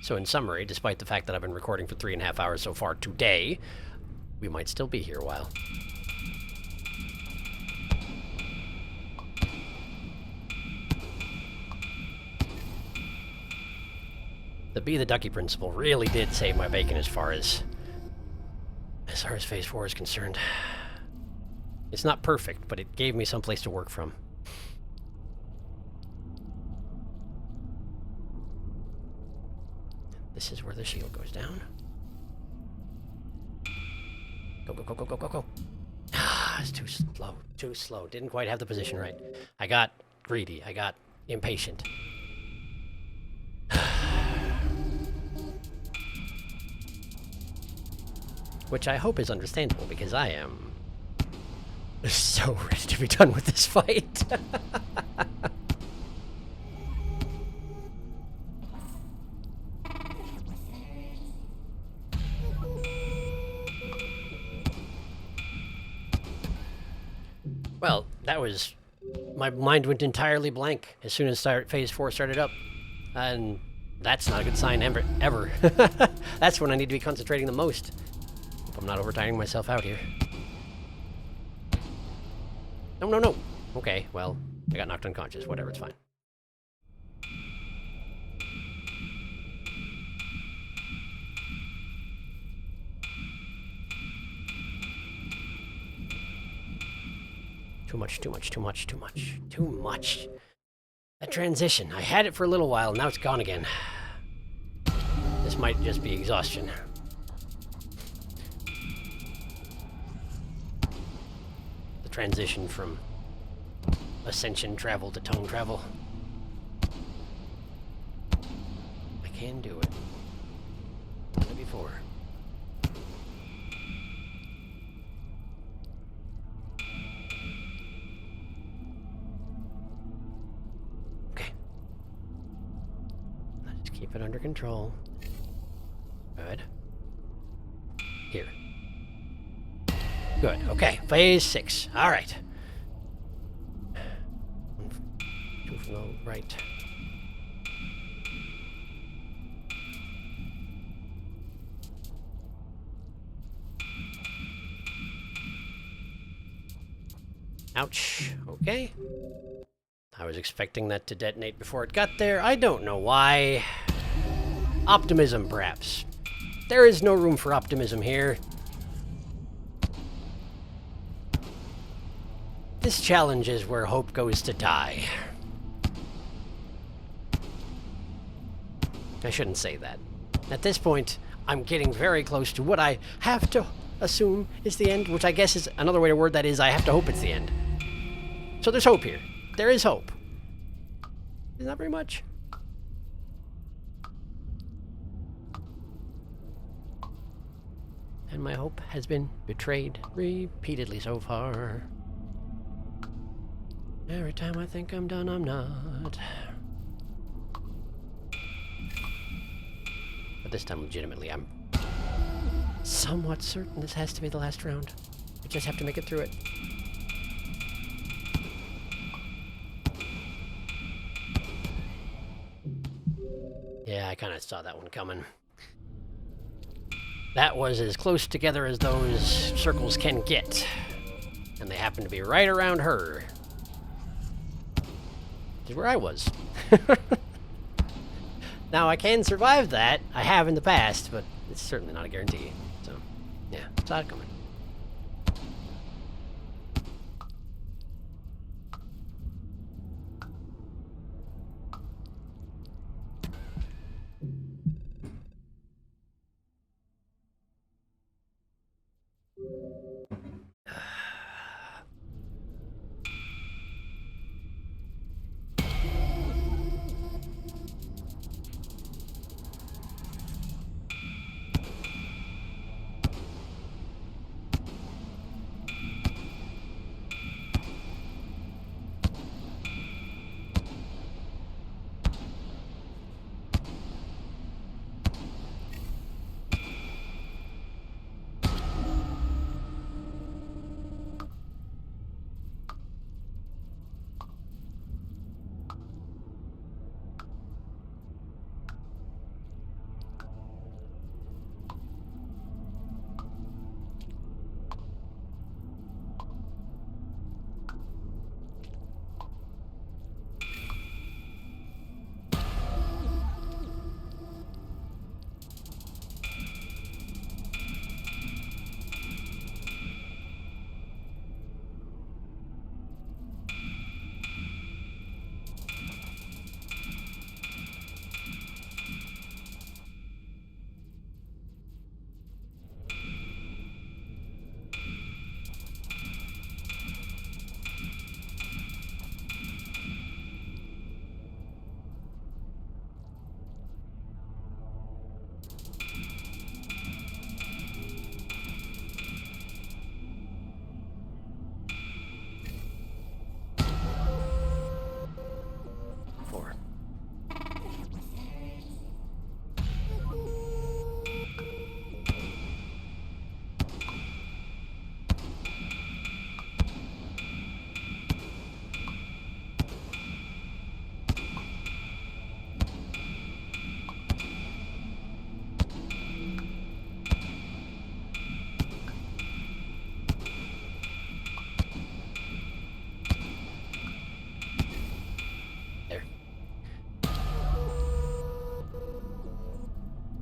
So in summary, despite the fact that I've been recording for 3.5 hours so far today, we might still be here a while. The Be the Duckie principle really did save my bacon as far as Phase 4 is concerned. It's not perfect, but it gave me some place to work from. This is where the shield goes down. Go, go, go, go, go, go, go. Ah, it's too slow, too slow. Didn't quite have the position right. I got greedy. I got impatient. Which I hope is understandable, because I am so ready to be done with this fight. Well, that was... my mind went entirely blank as soon as Phase 4 started up. And that's not a good sign ever. That's when I need to be concentrating the most. Hope I'm not overtiring myself out here. No, no, no. Okay, well, I got knocked unconscious. Whatever, it's fine. Too much, too much, too much, too much, too much. That transition. I had it for a little while, now it's gone again. This might just be exhaustion. The transition from ascension travel to tone travel. I can do it. Done it before. Keep it under control. Good. Here. Good. Okay. Phase 6. All right. Two from the right. Ouch. Okay. I was expecting that to detonate before it got there. I don't know why. Optimism, perhaps. There is no room for optimism here. This challenge is where hope goes to die. I shouldn't say that. At this point, I'm getting very close to what I have to assume is the end, which I guess is another way to word that is I have to hope it's the end. So there's hope here. There is hope. It's not very much. And my hope has been betrayed repeatedly so far. Every time I think I'm done, I'm not. But this time, legitimately, I'm somewhat certain this has to be the last round. I just have to make it through it. Yeah, I kind of saw that one coming. That was as close together as those circles can get. And they happen to be right around her. Which is where I was. Now, I can survive that. I have in the past, but it's certainly not a guarantee. So, yeah, saw it coming.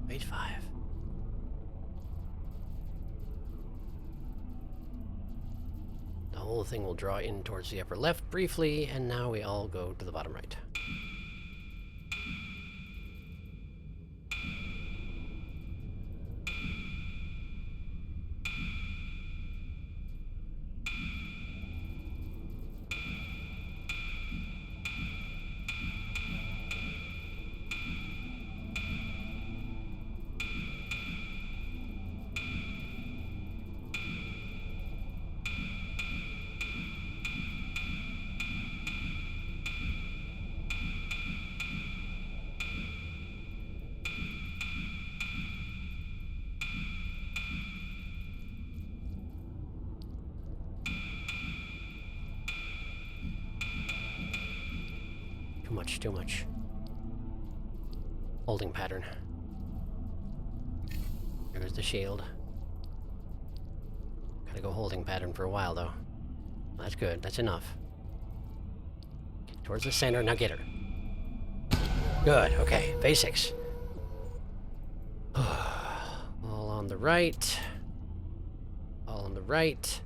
Page 5. The whole thing will draw in towards the upper left briefly, and now we all go to the bottom right. Too much. Holding pattern. There's the shield. Gotta go holding pattern for a while, though. That's good. That's enough. Towards the center. Now get her. Good. Okay. Basics. All on the right. All on the right.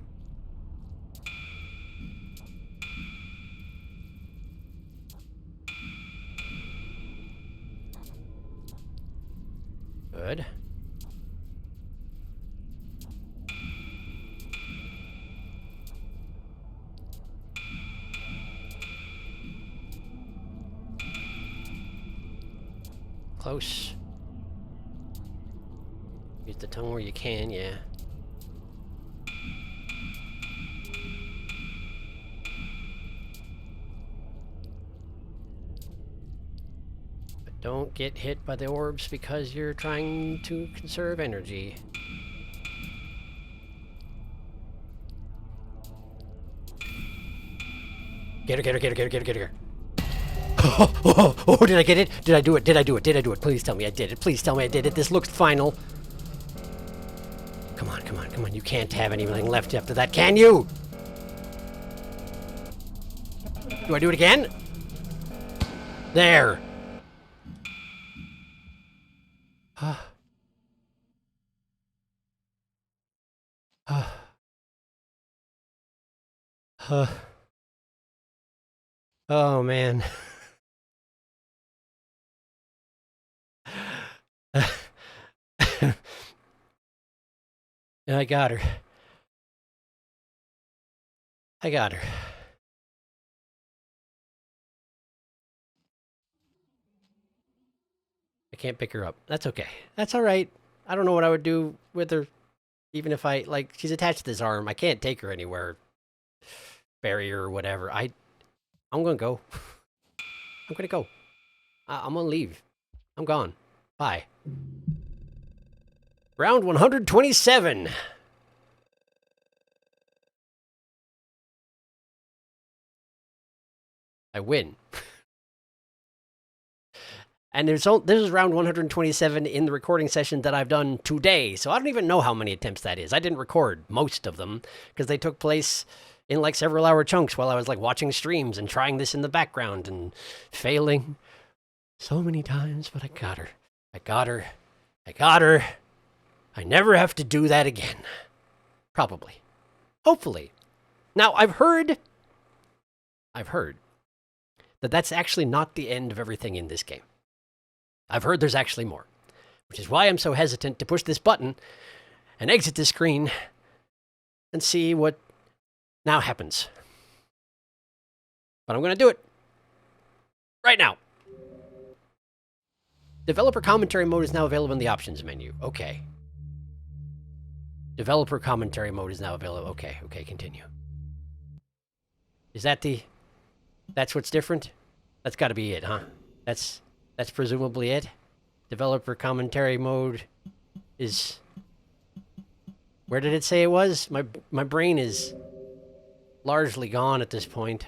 Good. Close. Use the tongue where you can, yeah. Don't get hit by the orbs because you're trying to conserve energy. Get her, get her, get her, get her, get her, get her. Oh, did I get it? Did I do it? Did I do it? Did I do it? Please tell me I did it. Please tell me I did it. This looks final. Come on, you can't have anything left after that, can you? Do I do it again? There. Oh, man. I got her. I got her. I can't pick her up. That's okay. That's all right. I don't know what I would do with her, even if I, like, she's attached to this arm. I can't take her anywhere. Bury her or whatever. I'm gonna go. I'm gonna go. I'm gonna leave. I'm gone. Bye. Round 127. I win. And this is round 127 in the recording session that I've done today, so I don't even know how many attempts that is. I didn't record most of them, because they took place in like several hour chunks while I was like watching streams and trying this in the background and failing so many times, but I got her. I got her. I got her. I never have to do that again. Probably. Hopefully. Now, I've heard that that's actually not the end of everything in this game. I've heard there's actually more, which is why I'm so hesitant to push this button and exit the screen and see what now happens. But I'm going to do it right now. Developer commentary mode is now available in the options menu. Okay. Developer commentary mode is now available. Okay, continue. Is that that's what's different? That's got to be it, huh? That's presumably it. Developer commentary mode is... Where did it say it was? My brain is largely gone at this point.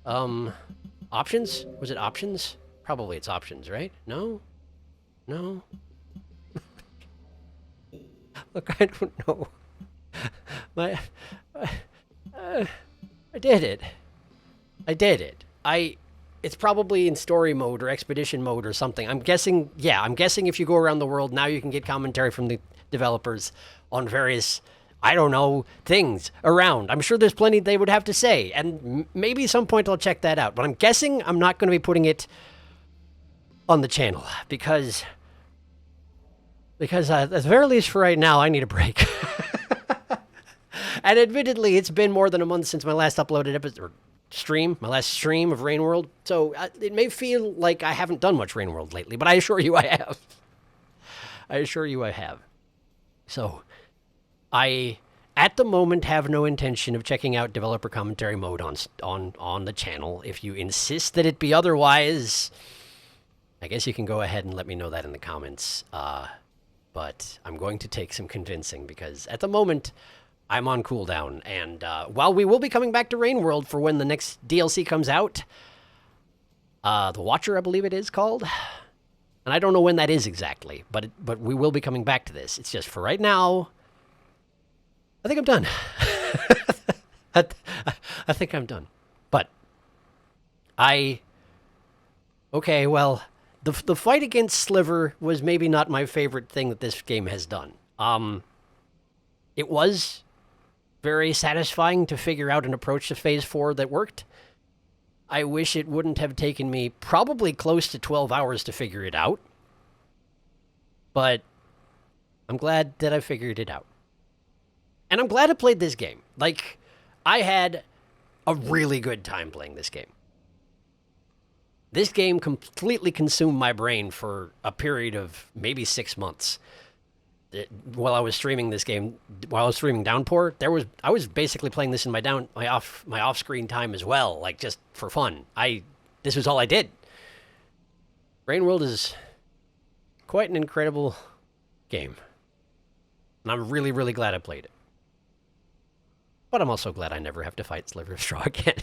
Options? Was it options? Probably it's options, right? No? No? Look, I don't know. I did it. I did it. It's probably in story mode or expedition mode or something. I'm guessing if you go around the world, now you can get commentary from the developers on various, I don't know, things around. I'm sure there's plenty they would have to say, and maybe at some point I'll check that out. But I'm guessing I'm not going to be putting it on the channel, because at the very least for right now, I need a break. And admittedly, it's been more than a month since my last uploaded episode, my last stream of Rain World, so it may feel like I haven't done much Rain World lately, but I assure you I have. I assure you I have. So, I, at the moment, have no intention of checking out developer commentary mode on the channel. If you insist that it be otherwise, I guess you can go ahead and let me know that in the comments. But I'm going to take some convincing, because at the moment, I'm on cooldown, and while we will be coming back to Rain World for when the next DLC comes out, The Watcher, I believe it is called, and I don't know when that is exactly, but we will be coming back to this. It's just for right now, I think I'm done. I think I'm done. But okay, well, the fight against Sliver was maybe not my favorite thing that this game has done. It was very satisfying to figure out an approach to Phase 4 that worked. I wish it wouldn't have taken me probably close to 12 hours to figure it out. But I'm glad that I figured it out. And I'm glad I played this game. Like, I had a really good time playing this game. This game completely consumed my brain for a period of maybe 6 months. While I was streaming this game, while I was streaming Downpour, I was basically playing this in my off-screen time as well, like just for fun. This was all I did. Rain World is quite an incredible game, and I'm really, really glad I played it. But I'm also glad I never have to fight Sliver of Straw again.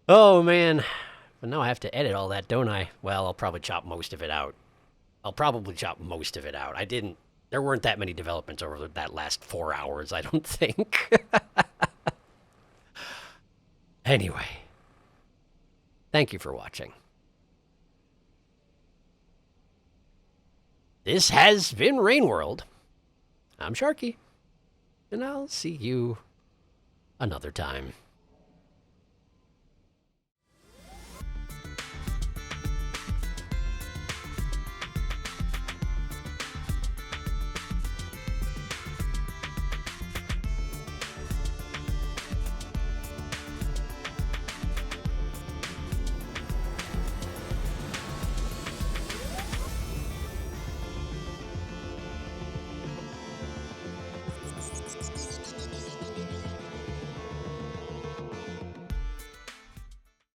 Oh man. But now I have to edit all that, don't I? Well, I'll probably chop most of it out. I'll probably chop most of it out. There weren't that many developments over that last 4 hours, I don't think. Anyway, thank you for watching. This has been Rain World. I'm Sharky, and I'll see you another time.